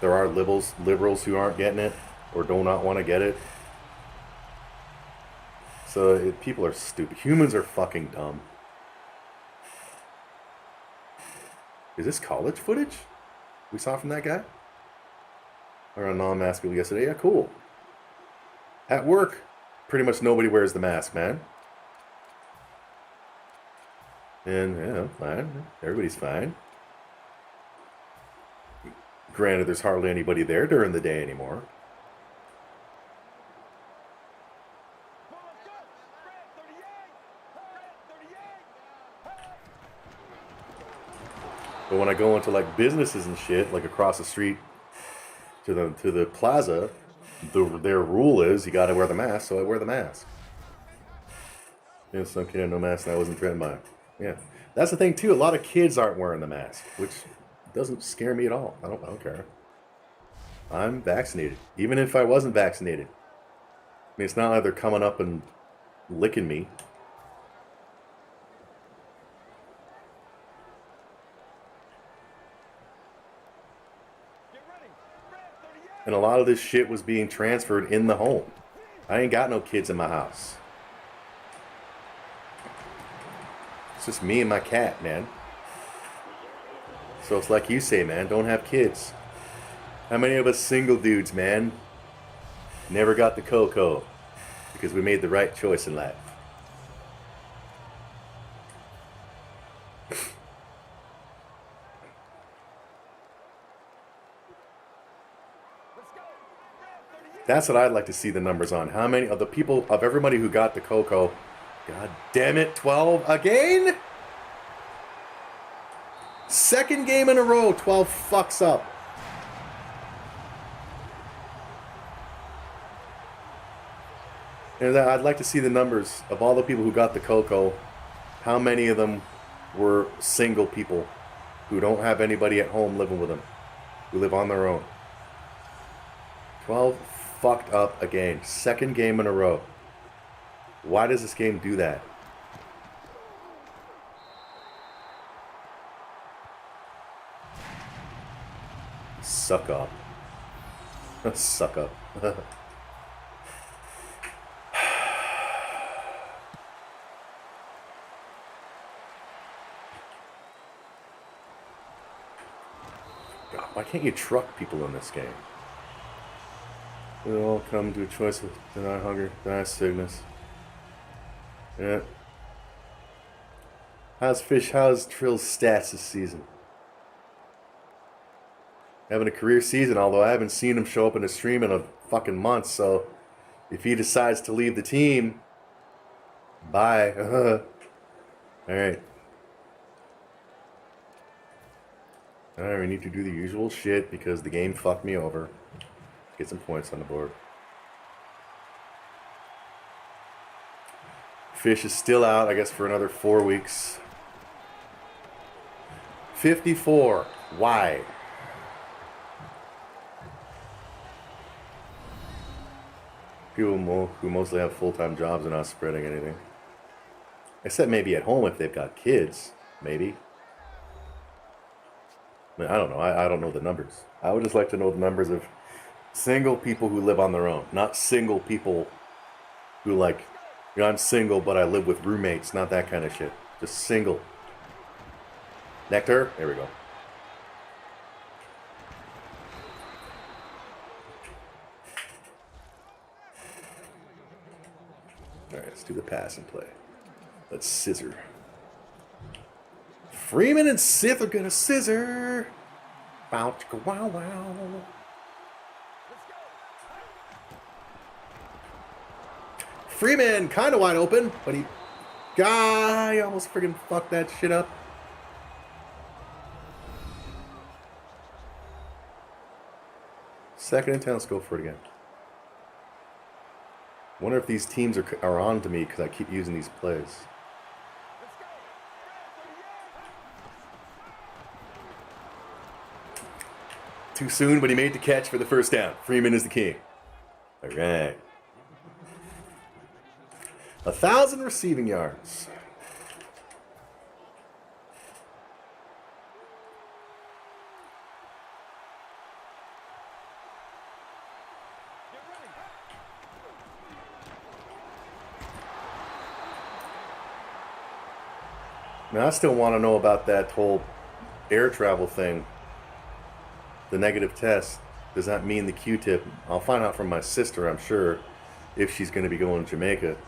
There are liberals who aren't getting it, or do not want to get it. So people are stupid. Humans are fucking dumb. Is this college footage we saw from that guy? Or a non-mask yesterday? Yeah, cool. At work, pretty much nobody wears the mask, man. And, fine. Everybody's fine. Granted, there's hardly anybody there during the day anymore. But when I go into, like, businesses and shit, like across the street to the plaza, their rule is you gotta wear the mask, so I wear the mask. Some kid had no mask and I wasn't threatened by it. Yeah. That's the thing too, a lot of kids aren't wearing the mask, which doesn't scare me at all. I don't care. I'm vaccinated. Even if I wasn't vaccinated. I mean, it's not like they're coming up and licking me. And a lot of this shit was being transferred in the home. I ain't got no kids in my house. It's just me and my cat, man. So it's like you say, man, don't have kids. How many of us single dudes, man, never got the cocoa because we made the right choice in life? That's what I'd like to see the numbers on. How many of the people, of everybody who got the cocoa, God damn it, 12 again? Second game in a row, 12 fucks up. And I'd like to see the numbers of all the people who got the cocoa. How many of them were single people who don't have anybody at home living with them, who live on their own? 12 fucked up again. Second game in a row. Why does this game do that? Suck up. Suck up. God, why can't you truck people in this game? We all come to a choice of deny hunger, deny sickness. Yeah. How's Trill's stats this season? Having a career season, although I haven't seen him show up in a stream in a fucking month, so if he decides to leave the team, bye. Alright. Alright, we need to do the usual shit because the game fucked me over. Get some points on the board. Fish is still out, I guess, for another 4 weeks. 54. Why? People who mostly have full-time jobs are not spreading anything. Except maybe at home if they've got kids. Maybe. I mean, I don't know. I don't know the numbers. I would just like to know the numbers of single people who live on their own. Not single people who like, you know, I'm single but I live with roommates. Not that kind of shit. Just single. Nectar? There we go. Alright, let's do the pass and play. Let's scissor. Freeman and Sith are gonna scissor. Bow chicka wow wow. Freeman kind of wide open, but he almost friggin' fucked that shit up. Second and 10, let's go for it again. Wonder if these teams are on to me because I keep using these plays. Too soon, but he made the catch for the first down. Freeman is the king. All right. 1,000 receiving yards. Now, I still want to know about that whole air travel thing. The negative test. Does that mean the Q-tip? I'll find out from my sister, I'm sure, if she's going to be going to Jamaica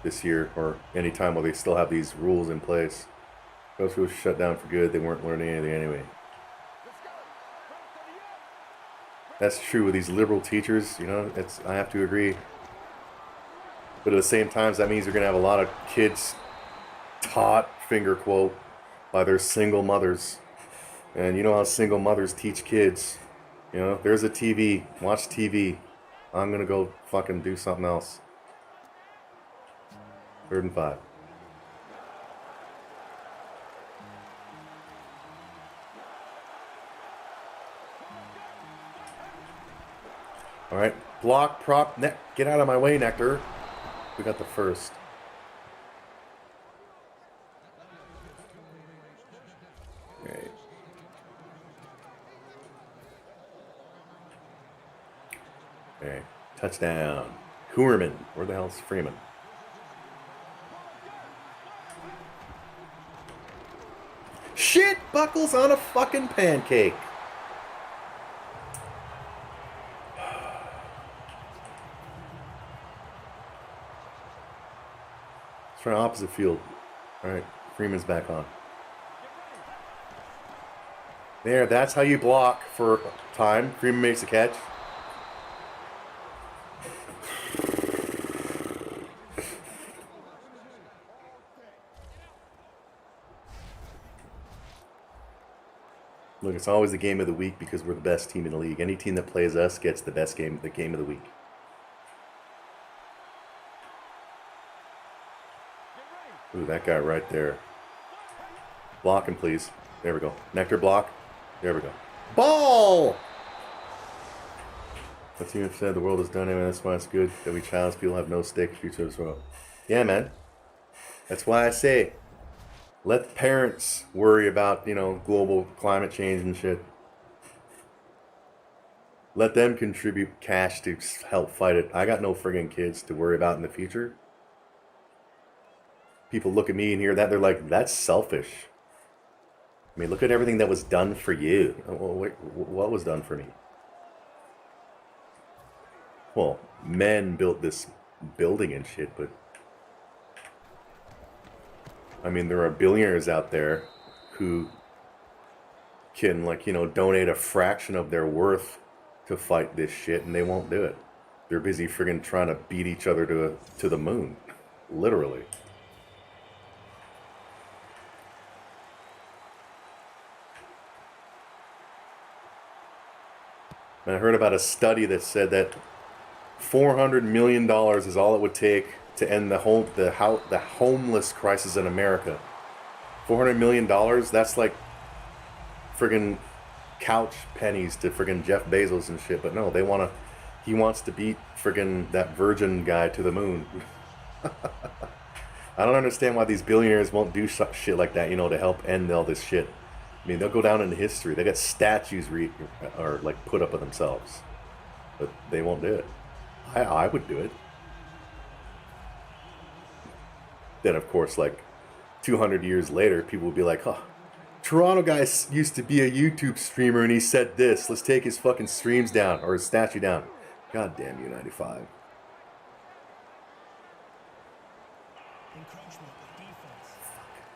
this year or any time while they still have these rules in place. Those schools shut down for good. They weren't learning anything anyway. That's true with these liberal teachers. You know, I have to agree. But at the same time, that means you're going to have a lot of kids taught, finger quote, by their single mothers. And you know how single mothers teach kids. You know, there's a TV. Watch TV. I'm going to go fucking do something else. 3rd and 5. All right. Block, prop, get out of my way, Nectar. We got the first. Okay. Okay. Touchdown. Hooerman. Where the hell's Freeman? Shit buckles on a fucking pancake. Let's try opposite field. Alright, Freeman's back on. There, that's how you block for time. Freeman makes a catch. Look, it's always the game of the week because we're the best team in the league. Any team that plays us gets the best game, the game of the week. Ooh, that guy right there. Blocking, please. There we go. Nectar block. There we go. Ball! The team said the world is done anyway. That's why it's good that we challenge people have no stake in future as well. Yeah, man. That's why I say, let parents worry about, you know, global climate change and shit. Let them contribute cash to help fight it. I got no friggin' kids to worry about in the future. People look at me and hear that, they're like, that's selfish. I mean, look at everything that was done for you. Well, wait, what was done for me? Well, men built this building and shit, but I mean, there are billionaires out there who can, like, you know, donate a fraction of their worth to fight this shit, and they won't do it. They're busy friggin' trying to beat each other to the moon. Literally. And I heard about a study that said that $400 million is all it would take to end the homeless crisis in America. $400 million, that's like friggin' couch pennies to friggin' Jeff Bezos and shit. But no, they want to He wants to beat friggin' that virgin guy to the moon. I don't understand why these billionaires won't do shit like that, you know, to help end all this shit. I mean, they'll go down into history. They got statues or like put up of themselves, but they won't do it. I would do it. Then, of course, like 200 years later, people will be like, "Huh, Toronto guy used to be a YouTube streamer and he said this. Let's take his fucking streams down or his statue down." God damn you, 95.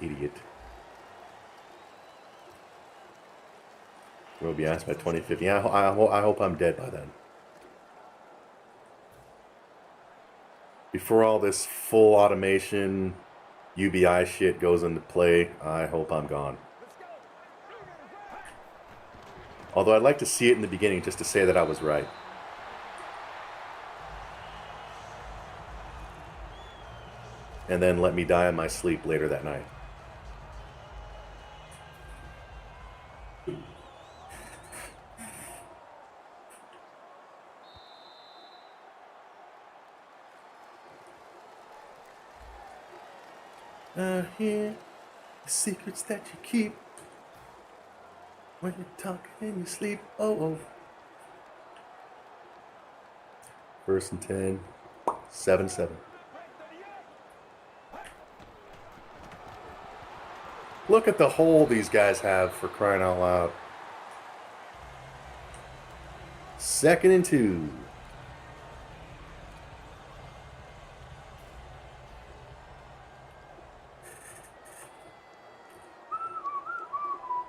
Idiot. We'll be asked by 2050. Yeah, I hope I'm dead by then. Before all this full automation UBI shit goes into play, I hope I'm gone. Although I'd like to see it in the beginning just to say that I was right. And then let me die in my sleep later that night. I hear the secrets that you keep when you're talking in your sleep. Oh. 1st and 10. 7-7. Look at the hole these guys have, for crying out loud. 2nd and 2.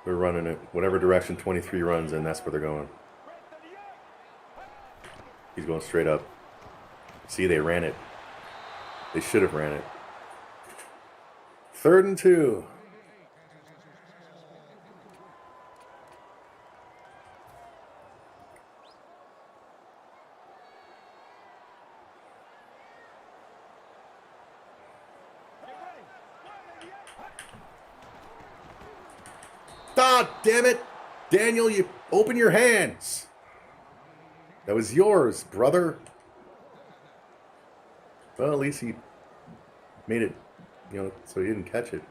They're running it. Whatever direction 23 runs in, that's where they're going. He's going straight up. See, they ran it. They should have ran it. 3rd and 2. God damn it! Daniel, you open your hands! That was yours, brother. Well, at least he made it, you know, so he didn't catch it.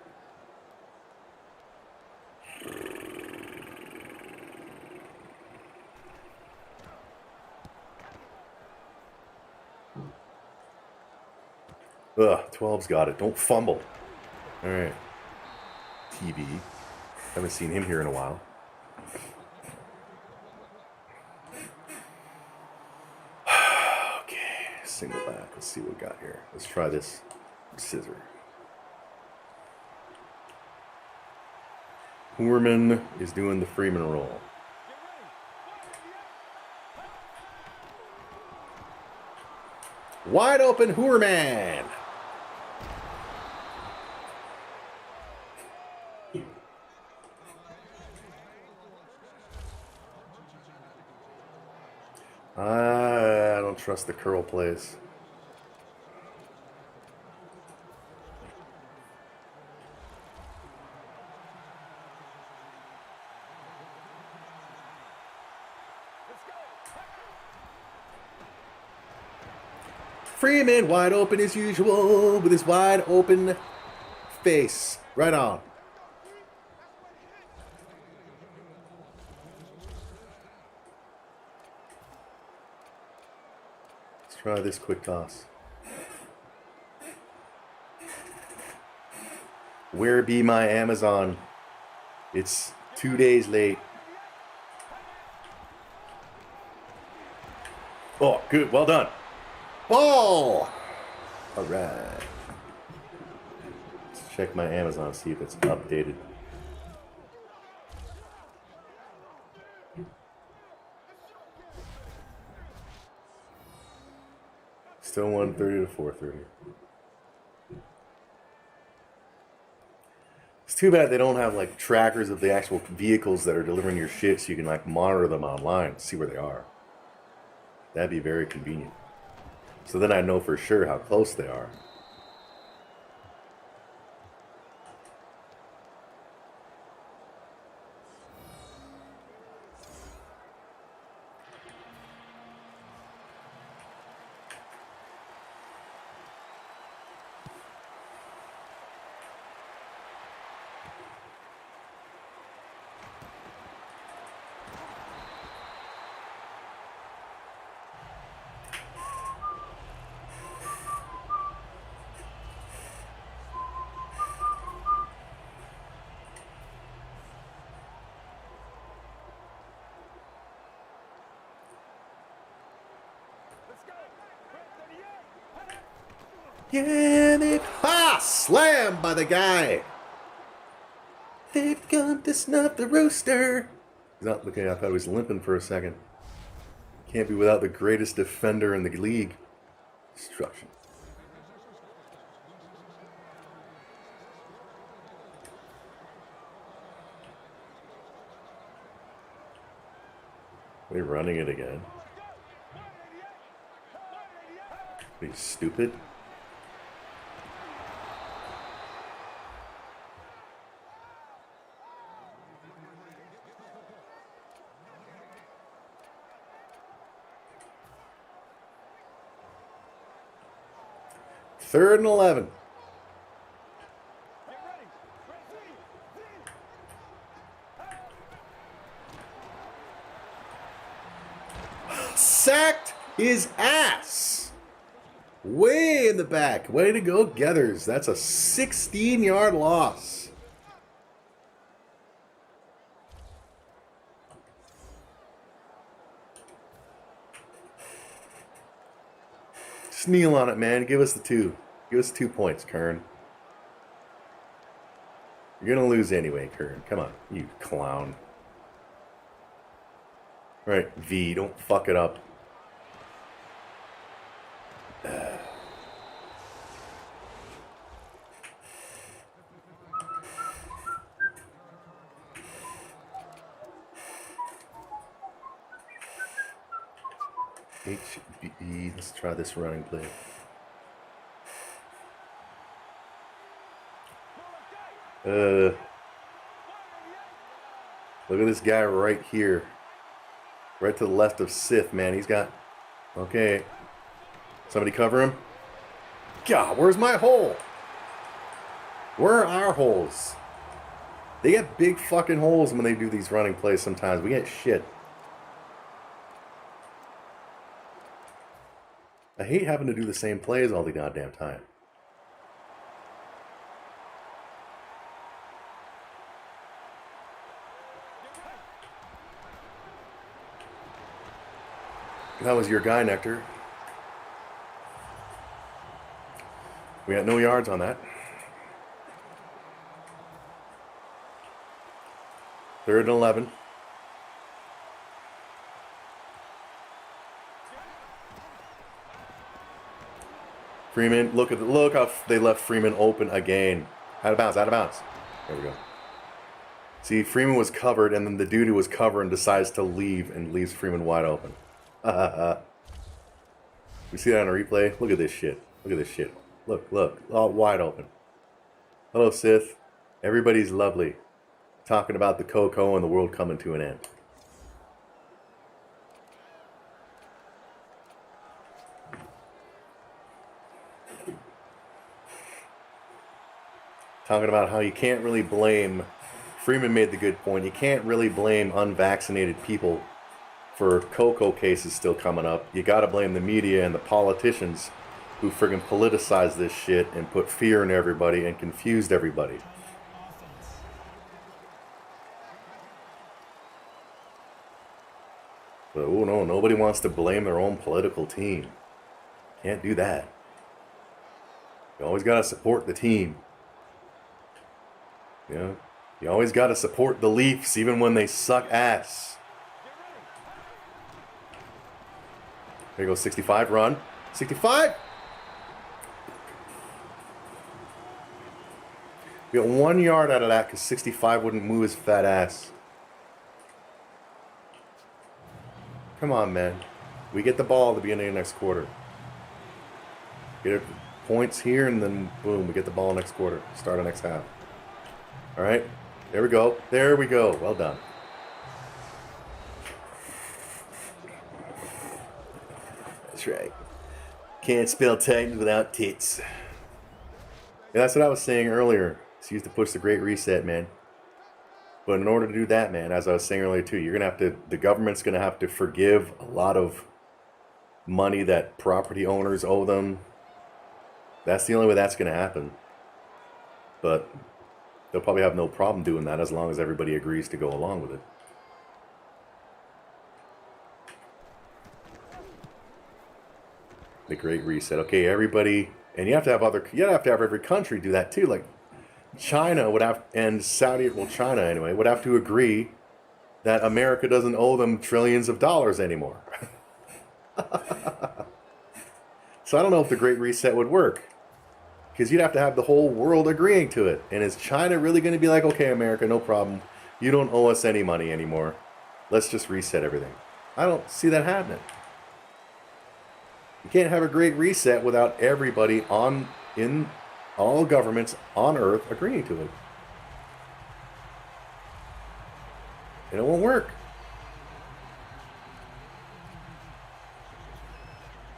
Ugh, 12's got it. Don't fumble. Alright. TV. Haven't seen him here in a while. Okay, single back. Let's see what we got here. Let's try this scissor. Hoorman is doing the Freeman roll. Wide open Hoorman. I don't trust the curl plays. Freeman wide open as usual with his wide open face. Right on. Try this quick toss. Where be my Amazon? It's 2 days late. Oh, good. Well done. Ball! All right. Let's check my Amazon, see if it's updated. Still 130 to 430. It's too bad they don't have like trackers of the actual vehicles that are delivering your shit so you can like monitor them online, see where they are. That'd be very convenient. So then I know for sure how close they are. Yeah, slammed by the guy. They've come to snuff the rooster. He's not looking. I thought he was limping for a second. Can't be without the greatest defender in the league. Destruction. We're running it again. Are you stupid? Third and 11. Sacked his ass. Way in the back. Way to go, Gethers. That's a 16-yard loss. Just kneel on it, man. Give us the 2. Give us 2 points, Kern. You're going to lose anyway, Kern. Come on, you clown. All right, V, don't fuck it up. HB, let's try this running play. Look at this guy right here. Right to the left of Sith, man. He's got... Okay. Somebody cover him. God, where's my hole? Where are our holes? They get big fucking holes when they do these running plays sometimes. We get shit. I hate having to do the same plays all the goddamn time. That was your guy, Nectar. We got no yards on that. Third and 11. Freeman, look how they left Freeman open again. Out of bounds, out of bounds. There we go. See, Freeman was covered, and then the dude who was covering decides to leave and leaves Freeman wide open. We see that on a replay. Look at this shit. Look at this shit. Look. All wide open. Hello, Sith. Everybody's lovely. Talking about the Coco and the world coming to an end. Talking about how you can't really blame... Freeman made the good point. You can't really blame unvaccinated people for Coco cases still coming up. You gotta blame the media and the politicians who friggin' politicized this shit and put fear in everybody and confused everybody. But oh no, nobody wants to blame their own political team. Can't do that. You always gotta support the team. You know? You always gotta support the Leafs even when they suck ass. There you go, 65, run. 65! We got 1 yard out of that because 65 wouldn't move his fat ass. Come on, man. We get the ball at the beginning of next quarter. Get points here, and then boom, we get the ball next quarter. Start the next half. All right, there we go. There we go. Well done. That's right. Can't spell Titans without tits. Yeah, that's what I was saying earlier. It's used to push the Great Reset, man. But in order to do that, man, as I was saying earlier too, you're gonna have to. The government's gonna have to forgive a lot of money that property owners owe them. That's the only way that's gonna happen. But they'll probably have no problem doing that as long as everybody agrees to go along with it. The Great Reset. Okay, everybody And you have to have every country do that too. Like China would have, and China anyway, would have to agree that America doesn't owe them trillions of dollars anymore. So I don't know if the Great Reset would work. Because you'd have to have the whole world agreeing to it. And is China really going to be like, okay, America, no problem. You don't owe us any money anymore. Let's just reset everything. I don't see that happening. You can't have a Great Reset without everybody in all governments on Earth agreeing to it. And it won't work.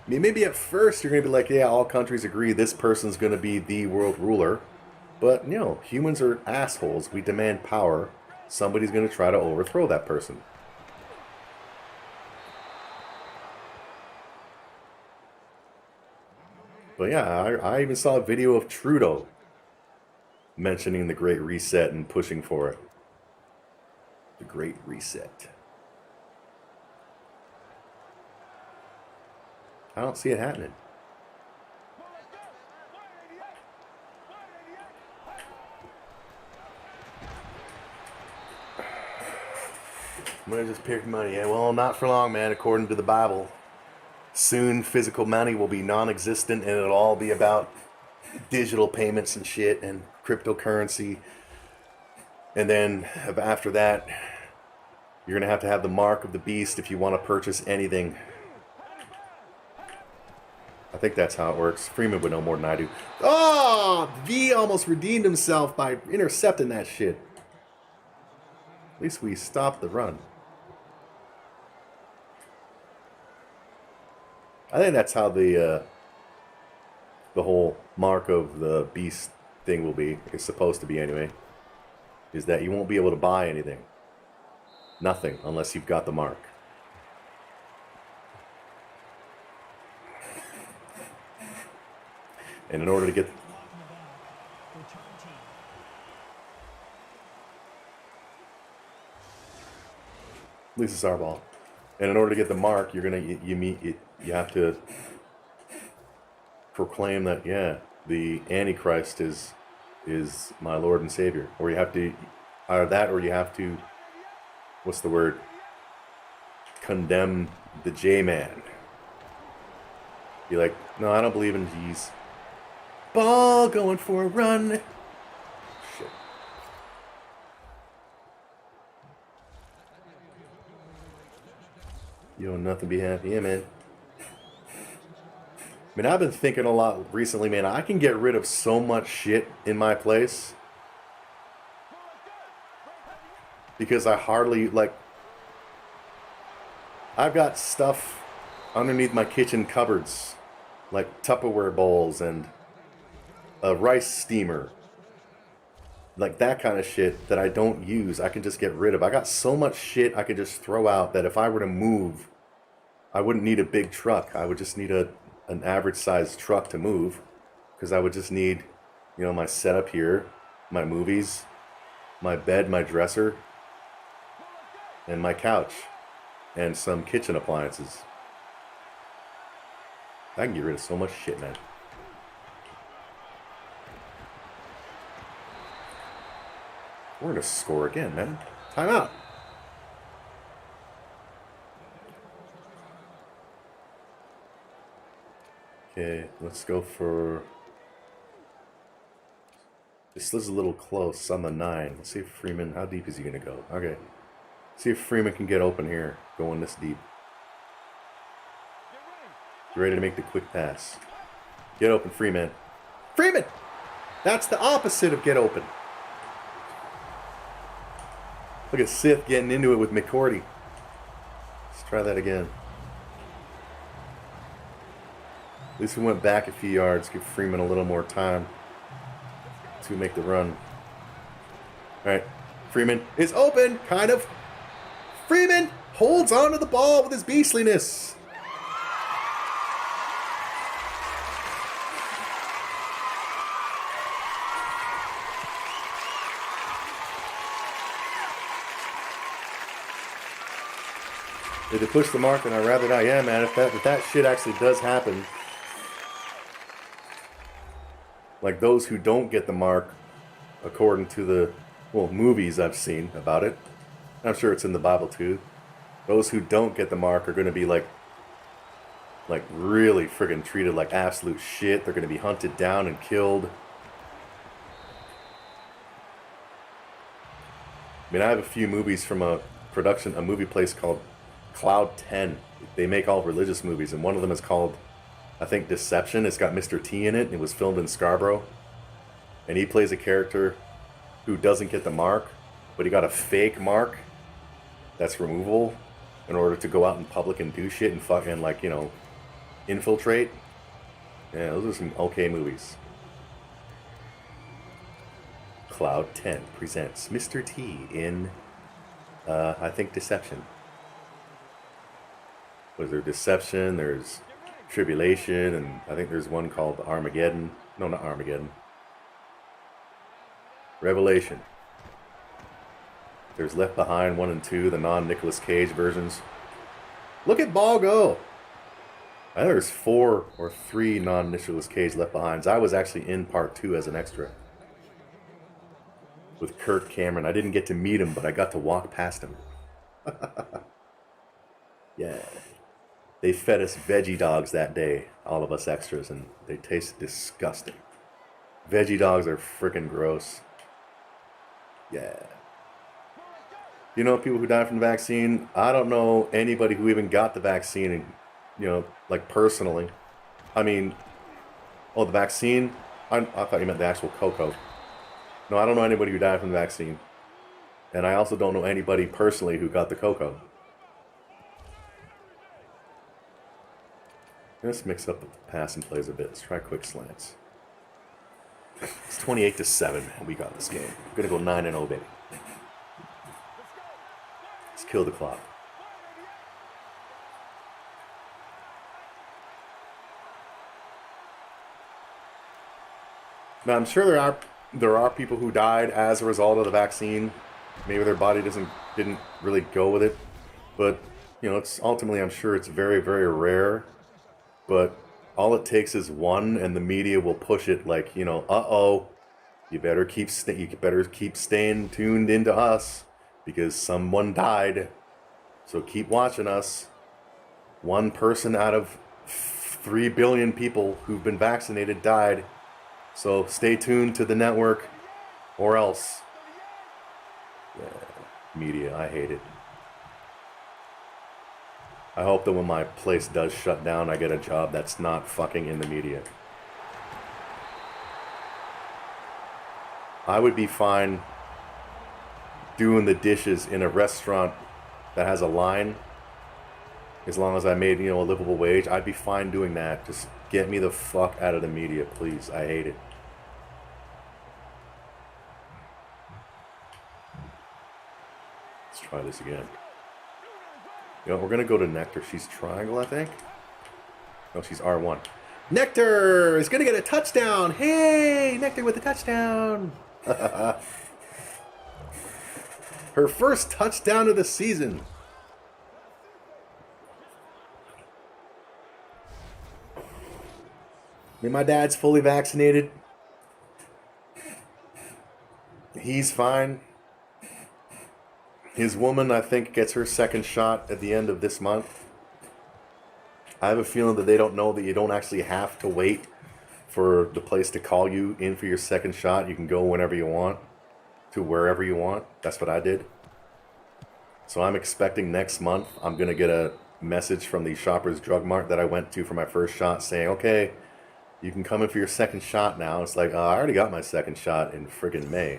I mean, maybe at first you're going to be like, yeah, all countries agree this person's going to be the world ruler. But, humans are assholes. We demand power. Somebody's going to try to overthrow that person. But yeah, I even saw a video of Trudeau mentioning the Great Reset and pushing for it. The Great Reset. I don't see it happening. I'm going to just pick money. Yeah, well, not for long, man, according to the Bible. Soon, physical money will be non-existent, and it'll all be about digital payments and shit and cryptocurrency. And then, after that, you're going to have the mark of the beast if you want to purchase anything. I think that's how it works. Freeman would know more than I do. Oh! V almost redeemed himself by intercepting that shit. At least we stopped the run. I think that's how the whole mark of the beast thing will be. It's supposed to be anyway. Is that you won't be able to buy anything. Nothing unless you've got the mark. And in order to get... At least it's our ball. And in order to get the mark, you have to proclaim that, yeah, the Antichrist is my Lord and Savior. Or you have to, either that or you have to, what's the word? Condemn the J-Man. Be like, no, I don't believe in G's. Ball going for a run. Shit. You know nothing be happy, yeah, man. I mean, I've been thinking a lot recently, man. I can get rid of so much shit in my place because I hardly, like, I've got stuff underneath my kitchen cupboards, like Tupperware bowls and a rice steamer, like that kind of shit that I don't use. I can just get rid of. I got so much shit I could just throw out that if I were to move, I wouldn't need a big truck. I would just need an average sized truck to move, because I would just need, my setup here, my movies, my bed, my dresser, and my couch, and some kitchen appliances. I can get rid of so much shit, man. We're going to score again, man. Timeout. Okay, let's go for... This is a little close on the 9. Let's see if Freeman... How deep is he going to go? Okay. See if Freeman can get open here, going this deep. You ready to make the quick pass? Get open, Freeman. Freeman! That's the opposite of get open. Look at Sith getting into it with McCourty. Let's try that again. At least we went back a few yards, give Freeman a little more time to make the run. Alright, Freeman is open, kind of. Freeman holds on to the ball with his beastliness. If they push the mark, then I'd rather die. Yeah, man, if that shit actually does happen, Like those who don't get the mark, according to the, well, movies I've seen about it. I'm sure it's in the Bible too. Those who don't get the mark are going to be like really friggin' treated like absolute shit. They're going to be hunted down and killed. I mean, I have a few movies from a movie place called Cloud 10. They make all religious movies, and one of them is called, I think, Deception. It's got Mr. T in it, and it was filmed in Scarborough. And he plays a character who doesn't get the mark, but he got a fake mark that's removable in order to go out in public and do shit and fucking, like, you know, infiltrate. Yeah, those are some okay movies. Cloud 10 presents Mr. T in, I think, Deception. Was there Deception? There's Tribulation, and I think there's one called Armageddon. No, not Armageddon. Revelation. There's Left Behind 1 and 2, the non-Nicolas Cage versions. Look at Ball go! I think there's 4 or 3 non-Nicolas Cage Left Behinds. I was actually in part 2 as an extra. With Kirk Cameron. I didn't get to meet him, but I got to walk past him. Yeah. They fed us veggie dogs that day, all of us extras, and they tasted disgusting. Veggie dogs are freaking gross. Yeah. You know people who died from the vaccine? I don't know anybody who even got the vaccine, and, you know, like personally. I mean, oh, the vaccine? I thought you meant the actual cocoa. No, I don't know anybody who died from the vaccine. And I also don't know anybody personally who got the cocoa. Let's mix up the passing plays a bit. Let's try quick slants. It's 28-7, and we got this game. We're gonna go 9-0, baby. Let's kill the clock. Now, I'm sure there are people who died as a result of the vaccine. Maybe their body didn't really go with it, but you know, it's ultimately, I'm sure it's very, very rare. But all it takes is one, and the media will push it like, you know, you better keep staying tuned into us because someone died. So keep watching us. One person out of 3 billion people who've been vaccinated died. So stay tuned to the network, or else. Yeah, media, I hate it. I hope that when my place does shut down, I get a job that's not fucking in the media. I would be fine doing the dishes in a restaurant that has a line, as long as I made, you know, a livable wage. I'd be fine doing that. Just get me the fuck out of the media, please. I hate it. Let's try this again. You know, we're going to go to Nectar. She's triangle, I think. No, she's R1. Nectar is going to get a touchdown. Hey, Nectar with a touchdown. Her first touchdown of the season. I mean, my dad's fully vaccinated. He's fine. His woman, I think, gets her second shot at the end of this month. I have a feeling that they don't know that you don't actually have to wait for the place to call you in for your second shot. You can go whenever you want, to wherever you want. That's what I did. So I'm expecting next month I'm going to get a message from the Shoppers Drug Mart that I went to for my first shot saying, okay, you can come in for your second shot now. It's like, I already got my second shot in friggin' May.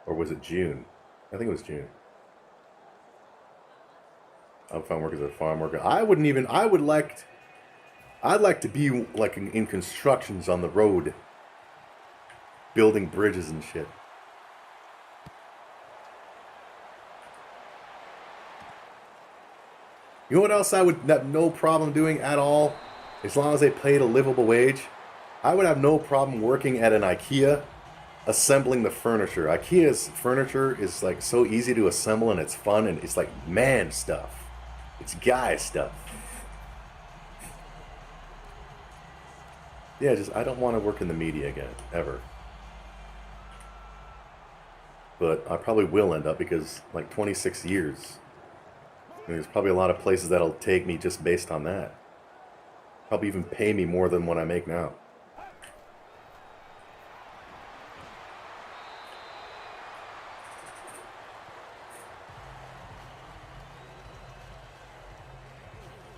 Or was it June? I think it was June. I'm farm worker as a farm worker. I'd like to be like in constructions on the road, building bridges and shit. You know what else I would have no problem doing at all? As long as they paid a livable wage, I would have no problem working at an IKEA, assembling the furniture. IKEA's furniture is like so easy to assemble, and it's fun, and it's like man stuff. It's guy stuff. Yeah, just I don't want to work in the media again, ever. But I probably will end up because, like, 26 years. And there's probably a lot of places that'll take me just based on that. Probably even pay me more than what I make now.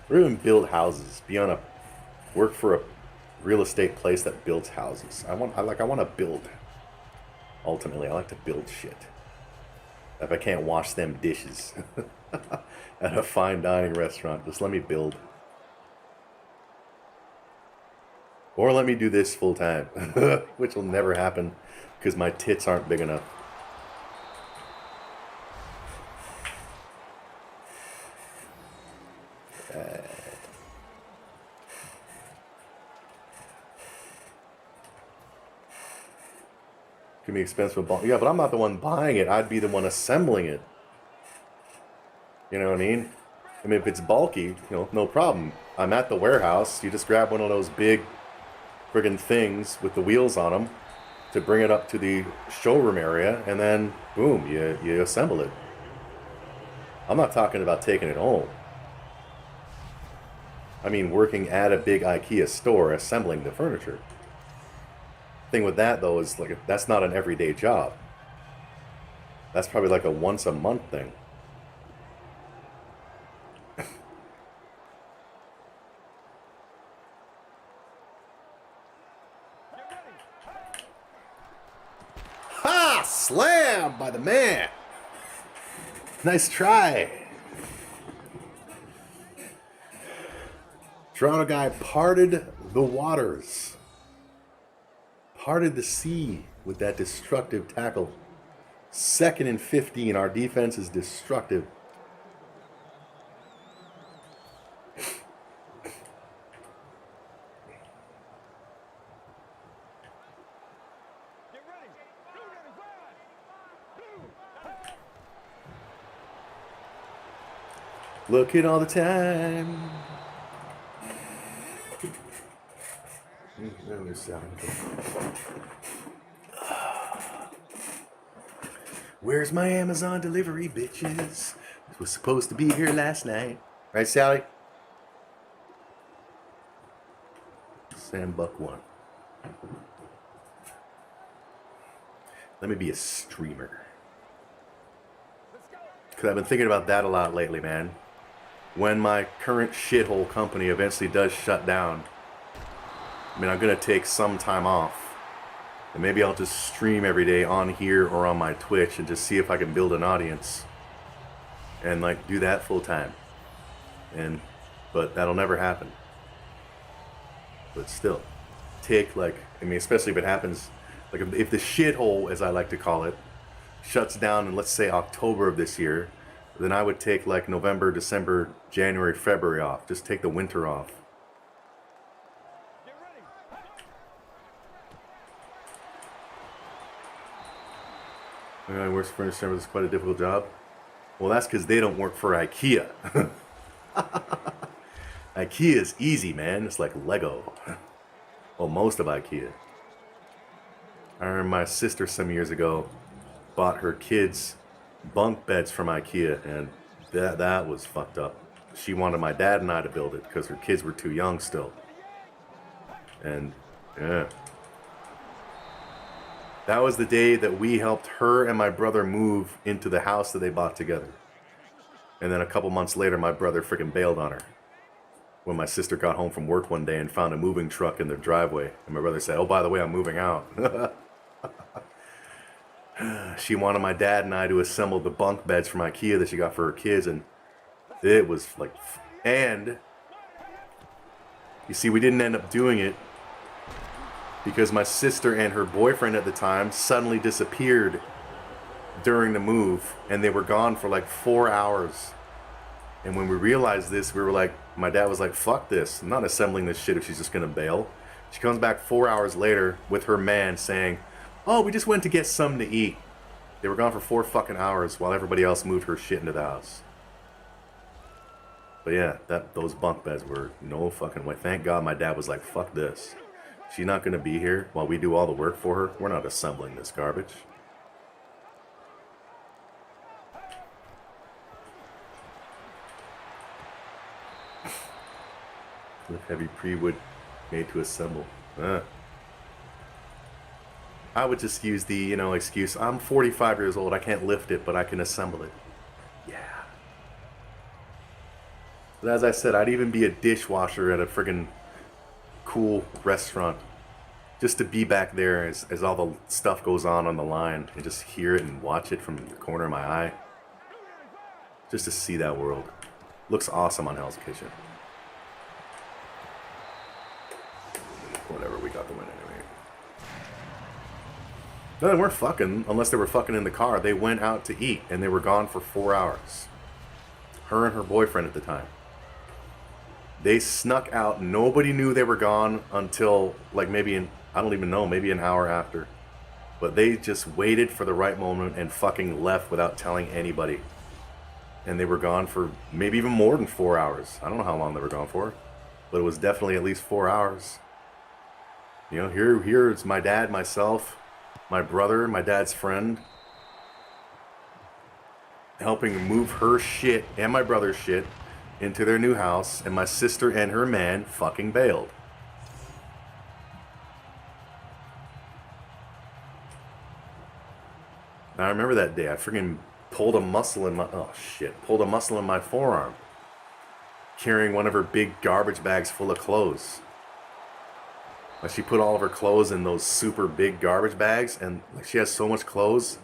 Or even build houses. Work for a real estate place that builds houses. I want to build. Ultimately, I like to build shit. If I can't wash them dishes at a fine dining restaurant, just let me build. Or let me do this full time, which will never happen because my tits aren't big enough. Can be expensive. Yeah, but I'm not the one buying it. I'd be the one assembling it. You know what I mean? I mean, if it's bulky, no problem. I'm at the warehouse. You just grab one of those big friggin' things with the wheels on them to bring it up to the showroom area, and then boom, you assemble it. I'm not talking about taking it home. I mean, working at a big IKEA store, assembling the furniture. Thing with that though is like that's not an everyday job. That's probably like a once a month thing. Ha! Slam by the man. Nice try. Toronto guy parted the waters. Parted the sea with that destructive tackle. 2nd and 15. Our defense is destructive. Looking all the time. Where's my Amazon delivery, bitches? It was supposed to be here last night. Right, Sally? Sam Buck 1. Let me be a streamer. Because I've been thinking about that a lot lately, man. When my current shithole company eventually does shut down, I mean, I'm going to take some time off. And maybe I'll just stream every day on here or on my Twitch and just see if I can build an audience. And, like, do that full time. But that'll never happen. But still, especially if it happens, like if the shithole, as I like to call it, shuts down in, let's say, October of this year, then I would take like November, December, January, February off. Just take the winter off. Works for furniture is quite a difficult job. Well, that's because they don't work for IKEA. IKEA is easy, man. It's like Lego. Well, most of IKEA. I remember my sister some years ago bought her kids bunk beds from IKEA, and that was fucked up. She wanted my dad and I to build it because her kids were too young still. And yeah. That was the day that we helped her and my brother move into the house that they bought together. And then a couple months later, my brother freaking bailed on her. When my sister got home from work one day and found a moving truck in their driveway. And my brother said, "Oh, by the way, I'm moving out." She wanted my dad and I to assemble the bunk beds from IKEA that she got for her kids. And it was like... And... You see, we didn't end up doing it because my sister and her boyfriend at the time suddenly disappeared during the move, and they were gone for like 4 hours. And when we realized this, we were like, my dad was like, "Fuck this, I'm not assembling this shit if she's just gonna bail." She comes back 4 hours later with her man saying, "Oh, we just went to get something to eat." They were gone for 4 fucking hours while everybody else moved her shit into the house. But yeah, those bunk beds were no fucking way. Thank God my dad was like, "Fuck this." She's not going to be here while we do all the work for her. We're not assembling this garbage. With heavy pre-wood made to assemble. I would just use the, you know, excuse, I'm 45 years old, I can't lift it, but I can assemble it. Yeah. But as I said, I'd even be a dishwasher at a friggin' cool restaurant. Just to be back there as all the stuff goes on the line and just hear it and watch it from the corner of my eye. Just to see that world. Looks awesome on Hell's Kitchen. Whatever, we got the win anyway. No, they weren't fucking, unless they were fucking in the car. They went out to eat, and they were gone for 4 hours. Her and her boyfriend at the time. They snuck out. Nobody knew they were gone until, like, maybe, I don't even know, maybe an hour after. But they just waited for the right moment and fucking left without telling anybody. And they were gone for maybe even more than 4 hours. I don't know how long they were gone for. But it was definitely at least 4 hours. You know, here it's my dad, myself, my brother, my dad's friend, helping move her shit and my brother's shit into their new house, and my sister and her man fucking bailed. Now, I remember that day. I freaking pulled a muscle in my, pulled a muscle in my forearm, carrying one of her big garbage bags full of clothes. Like, she put all of her clothes in those super big garbage bags, and like, she has so much clothes.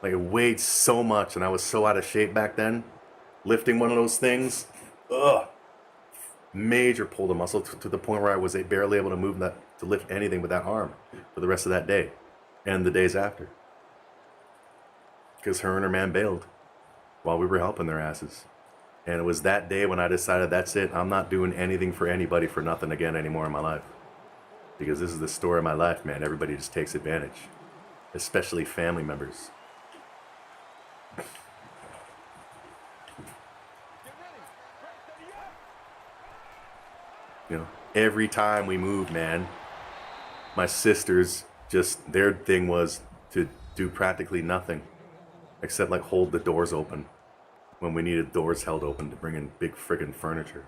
Like, it weighed so much, and I was so out of shape back then. Lifting one of those things, major pulled a muscle to the point where I was barely able to move that, to lift anything with that arm for the rest of that day and the days after. Because her and her man bailed while we were helping their asses. And it was that day when I decided, that's it, I'm not doing anything for anybody for nothing again anymore in my life. Because this is the story of my life, man. Everybody just takes advantage. Especially family members. You know, every time we moved, man, my sisters just, their thing was to do practically nothing. Except like hold the doors open. When we needed doors held open to bring in big friggin' furniture.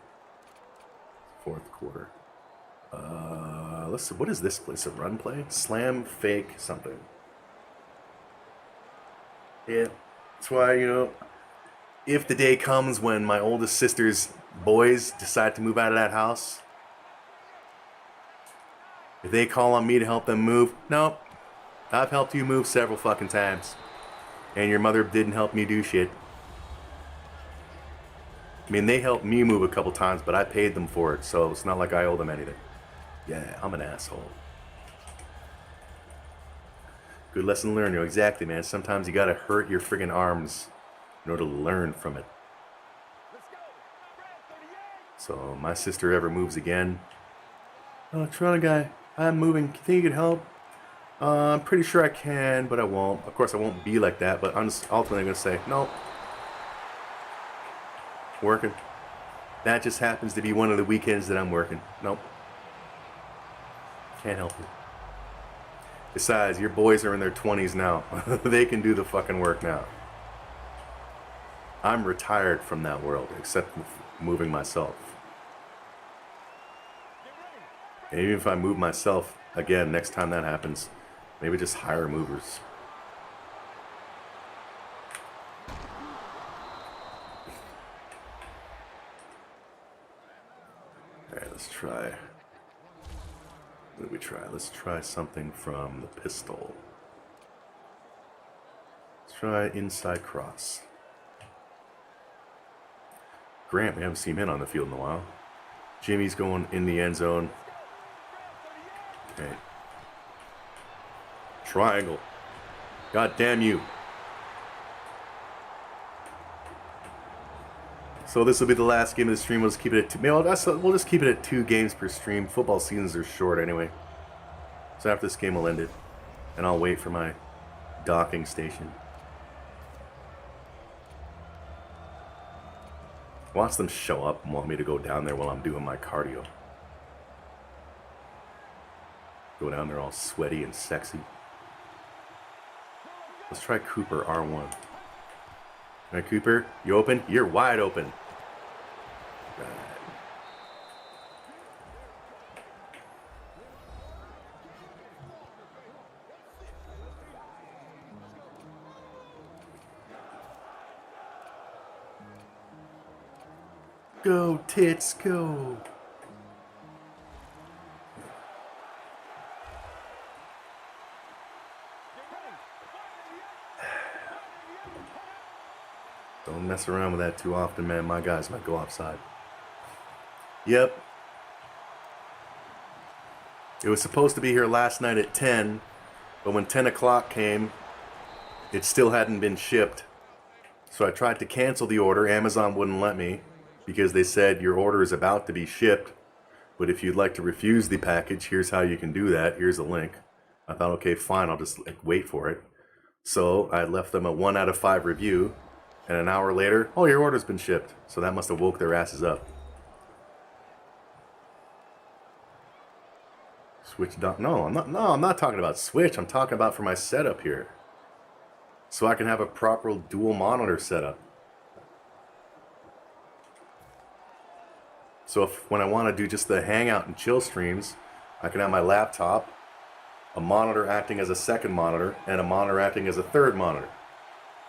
Fourth quarter. Let's see, what is this place? A run play? Slam, fake, something. Yeah, that's why, you know, if the day comes when my oldest sister's boys decide to move out of that house, if they call on me to help them move, nope. I've helped you move several fucking times. And your mother didn't help me do shit. I mean, they helped me move a couple times, but I paid them for it, so it's not like I owe them anything. Yeah, I'm an asshole. Good lesson learned, you know, exactly, man. Sometimes you gotta hurt your friggin' arms in order to learn from it. So, my sister ever moves again. Oh, Toronto guy, I'm moving. You think you could help? I'm pretty sure I can, but I won't. Of course, I won't be like that, but I'm just ultimately gonna say, no. Working. That just happens to be one of the weekends that I'm working. Nope. Can't help it. Besides, your boys are in their 20s now. They can do the fucking work now. I'm retired from that world, except moving myself. And even if I move myself again, next time that happens, maybe just hire movers. Alright, let's try. What did we try? Let's try something from the pistol. Let's try inside cross. Grant, we haven't seen him on the field in a while. Jimmy's going in the end zone. Okay. Triangle. God damn you. So this will be the last game of the stream. We'll just keep it at we'll just keep it at 2 games per stream. Football seasons are short anyway. So after this game will end it. And I'll wait for my docking station. Watch them show up and want me to go down there while I'm doing my cardio. Go down there all sweaty and sexy. Let's try Cooper R1. All right, Cooper, you open? You're wide open. Right. Go, tits, go. Don't mess around with that too often, man. My guys might go offside. Yep. It was supposed to be here last night at 10, but when 10 o'clock came, it still hadn't been shipped. So I tried to cancel the order. Amazon wouldn't let me because they said your order is about to be shipped, but if you'd like to refuse the package, here's how you can do that. Here's a link. I thought, okay, fine, I'll just wait for it. So I left them a 1 out of 5 review. And an hour later, oh, your order's been shipped. So that must have woke their asses up. Switch dock. No, I'm not talking about Switch. I'm talking about for my setup here. So I can have a proper dual monitor setup. So when I want to do just the hangout and chill streams, I can have my laptop, a monitor acting as a second monitor, and a monitor acting as a third monitor.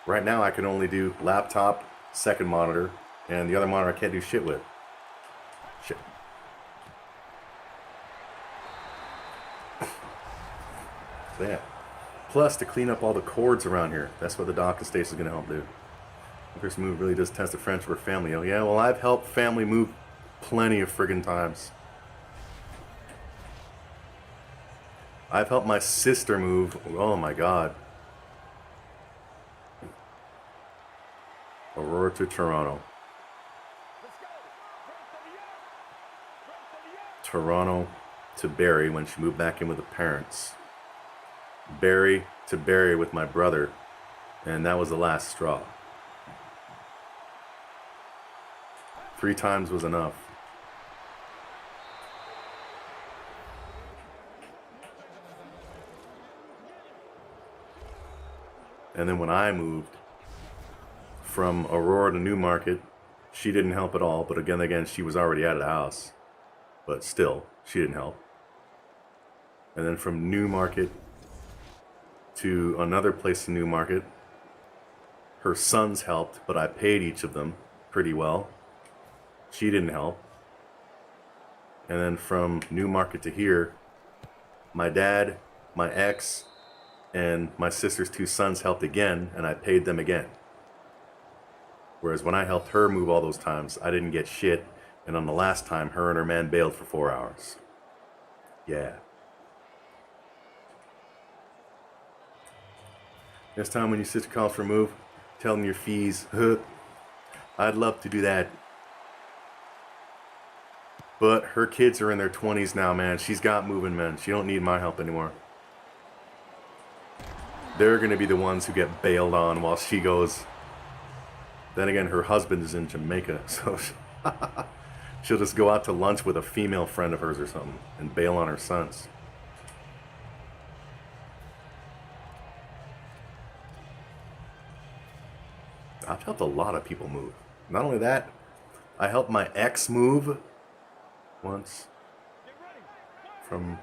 Right now I can only do laptop, second monitor, and the other monitor I can't do shit with. Shit. So yeah. Plus to clean up all the cords around here. That's what the docking station is going to help do. This move really does test the French for family. Oh yeah, well I've helped family move plenty of friggin' times. I've helped my sister move. Oh my god. Aurora to Toronto. Toronto to Barrie when she moved back in with the parents. Barrie to Barrie with my brother. And that was the last straw. 3 times was enough. And then when I moved from Aurora to Newmarket, she didn't help at all, but again, she was already out of the house. But still, she didn't help. And then from Newmarket to another place in Newmarket, her sons helped, but I paid each of them pretty well. She didn't help. And then from Newmarket to here, my dad, my ex, and my sister's 2 sons helped again, and I paid them again. Whereas when I helped her move all those times, I didn't get shit. And on the last time, her and her man bailed for 4 hours. Yeah. Next time when your sister calls for a move, tell them your fees. I'd love to do that. But her kids are in their 20s now, man. She's got moving, man. She don't need my help anymore. They're going to be the ones who get bailed on while she goes. Then again, her husband is in Jamaica, so she'll just go out to lunch with a female friend of hers or something and bail on her sons. I've helped a lot of people move. Not only that, I helped my ex move once from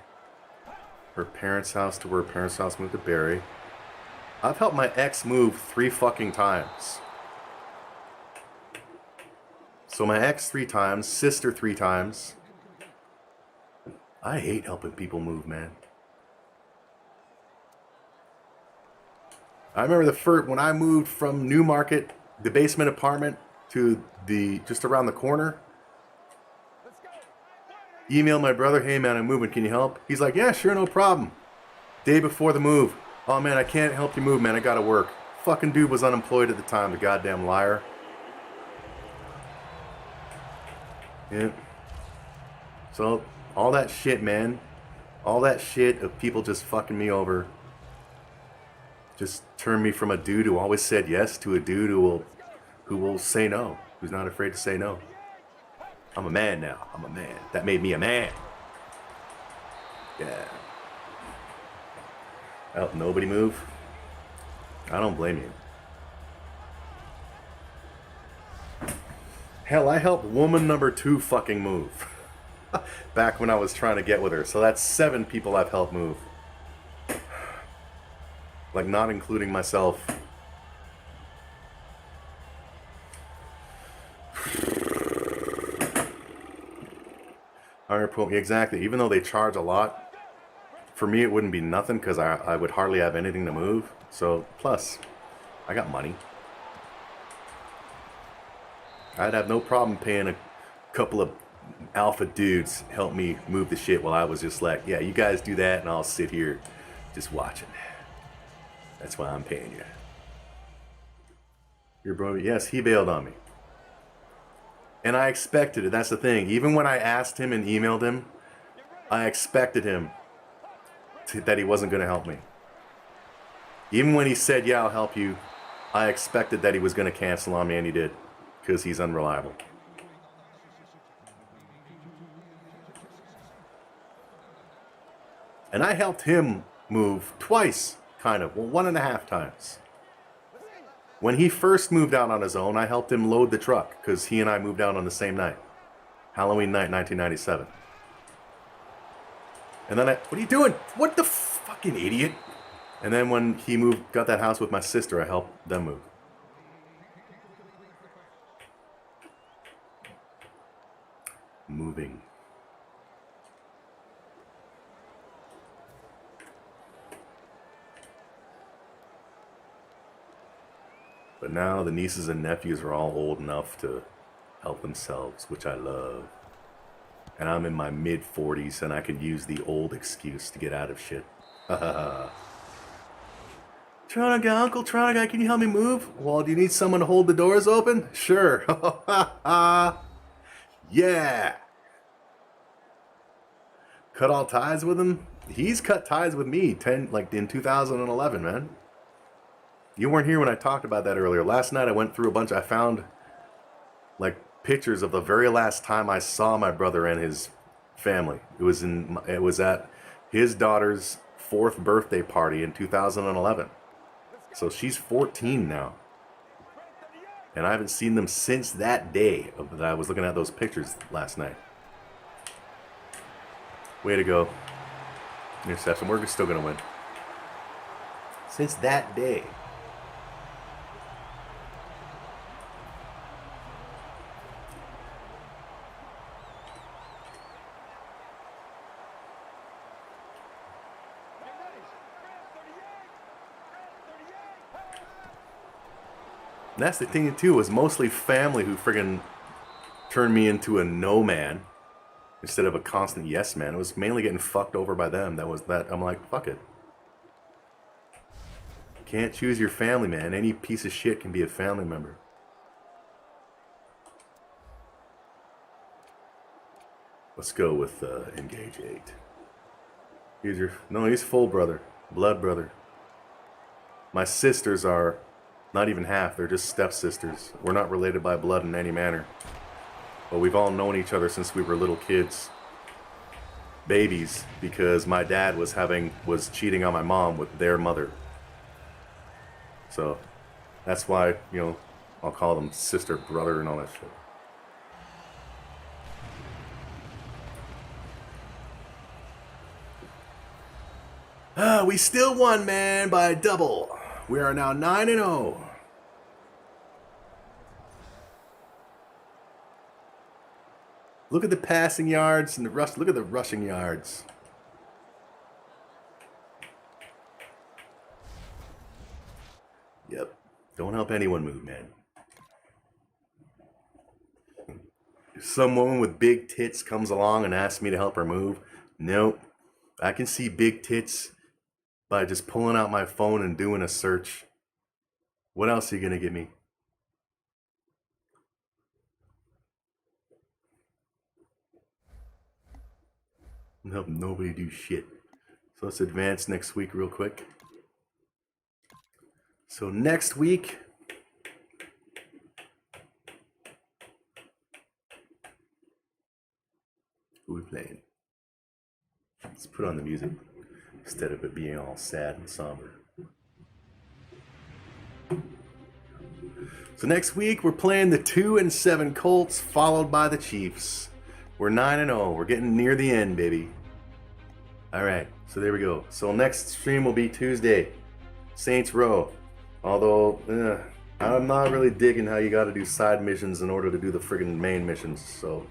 her parents' house to where her parents' house moved to Barrie. I've helped my ex move 3 fucking times. So my ex 3 times, sister 3 times. I hate helping people move, man. I remember when I moved from Newmarket, the basement apartment, to the just around the corner. Emailed my brother, hey man, I'm moving, can you help? He's like, yeah, sure, no problem. Day before the move, oh man, I can't help you move, man, I gotta work. Fucking dude was unemployed at the time, the goddamn liar. Yeah. So, all that shit, man. All that shit of people just fucking me over just turned me from a dude who always said yes to a dude who will say no. Who's not afraid to say no. I'm a man now. I'm a man. That made me a man. Yeah. Help nobody move? I don't blame you. Hell, I helped woman number 2 fucking move. Back when I was trying to get with her. So that's 7 people I've helped move. Like, not including myself. Exactly. Even though they charge a lot, for me it wouldn't be nothing because I would hardly have anything to move. So, plus, I got money. I'd have no problem paying a couple of alpha dudes help me move the shit while I was just like, yeah, you guys do that and I'll sit here just watching. That's why I'm paying you. Your bro, yes, he bailed on me. And I expected it. That's the thing. Even when I asked him and emailed him, I expected him that he wasn't going to help me. Even when he said, yeah, I'll help you, I expected that he was going to cancel on me, and he did. Because he's unreliable. And I helped him move twice, kind of. Well, 1.5 times. When he first moved out on his own, I helped him load the truck because he and I moved out on the same night. Halloween night, 1997. And then what are you doing? What the fucking idiot? And then when he got that house with my sister, I helped them move. Moving. But now the nieces and nephews are all old enough to help themselves, which I love. And I'm in my mid-40s and I can use the old excuse to get out of shit. Toronto guy, Uncle Toronto guy, can you help me move? Well, do you need someone to hold the doors open? Sure. Yeah. Cut all ties with him? He's cut ties with me in 2011, man. You weren't here when I talked about that earlier. Last night I went through I found like pictures of the very last time I saw my brother and his family. It was at his daughter's 4th birthday party in 2011. So she's 14 now. And I haven't seen them since that day that I was looking at those pictures last night. Way to go. Interception. We're still going to win. Since that day. And that's the thing too, it was mostly family who friggin' turned me into a no man instead of a constant yes man. It was mainly getting fucked over by them. I'm like, fuck it. Can't choose your family, man. Any piece of shit can be a family member. Let's go with engage 8. He's full brother. Blood brother. My sisters are not even half, they're just stepsisters. We're not related by blood in any manner. But we've all known each other since we were little kids. Babies, because my dad was cheating on my mom with their mother. So, that's why, I'll call them sister, brother, and all that shit. We still won, man, by a double. We are now 9-0. Look at the passing yards and look at the rushing yards. Yep. Don't help anyone move, man. If some woman with big tits comes along and asks me to help her move, nope. I can see big tits by just pulling out my phone and doing a search. What else are you going to give me? Help nobody do shit. So let's advance next week real quick. So next week, who are we playing? Let's put on the music. instead of it being all sad and somber. So next week we're playing the 2-7 Colts, followed by the Chiefs. We're 9-0. We're getting near the end, baby. All right, so there we go. So next stream will be Tuesday, Saints Row. Although I'm not really digging how you got to do side missions in order to do the friggin' main missions. So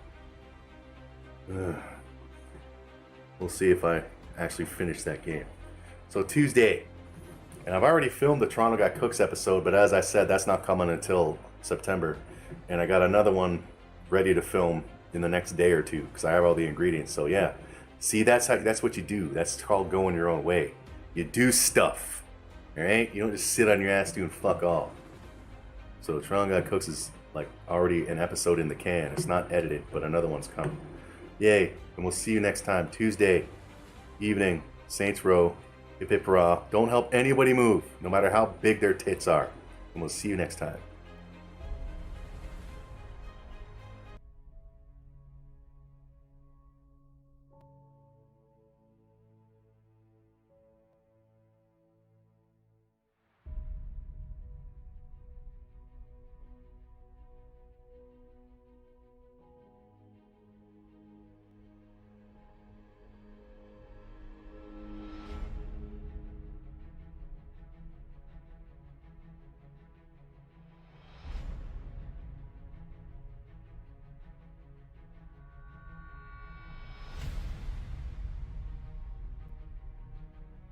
we'll see if I actually finish that game. So Tuesday. And I've already filmed the Toronto Guy Cooks episode, but as I said, that's not coming until September. And I got another one ready to film in the next day or two because I have all the ingredients. So yeah, see, that's what you do. That's called going your own way. You do stuff, all right? You don't just sit on your ass doing fuck all. So Toronto Guy Cooks is like already an episode in the can. It's not edited, but another one's coming. Yay! And we'll see you next time, Tuesday evening, Saints Row. Hip hip hurrah. Don't help anybody move, no matter how big their tits are. And we'll see you next time.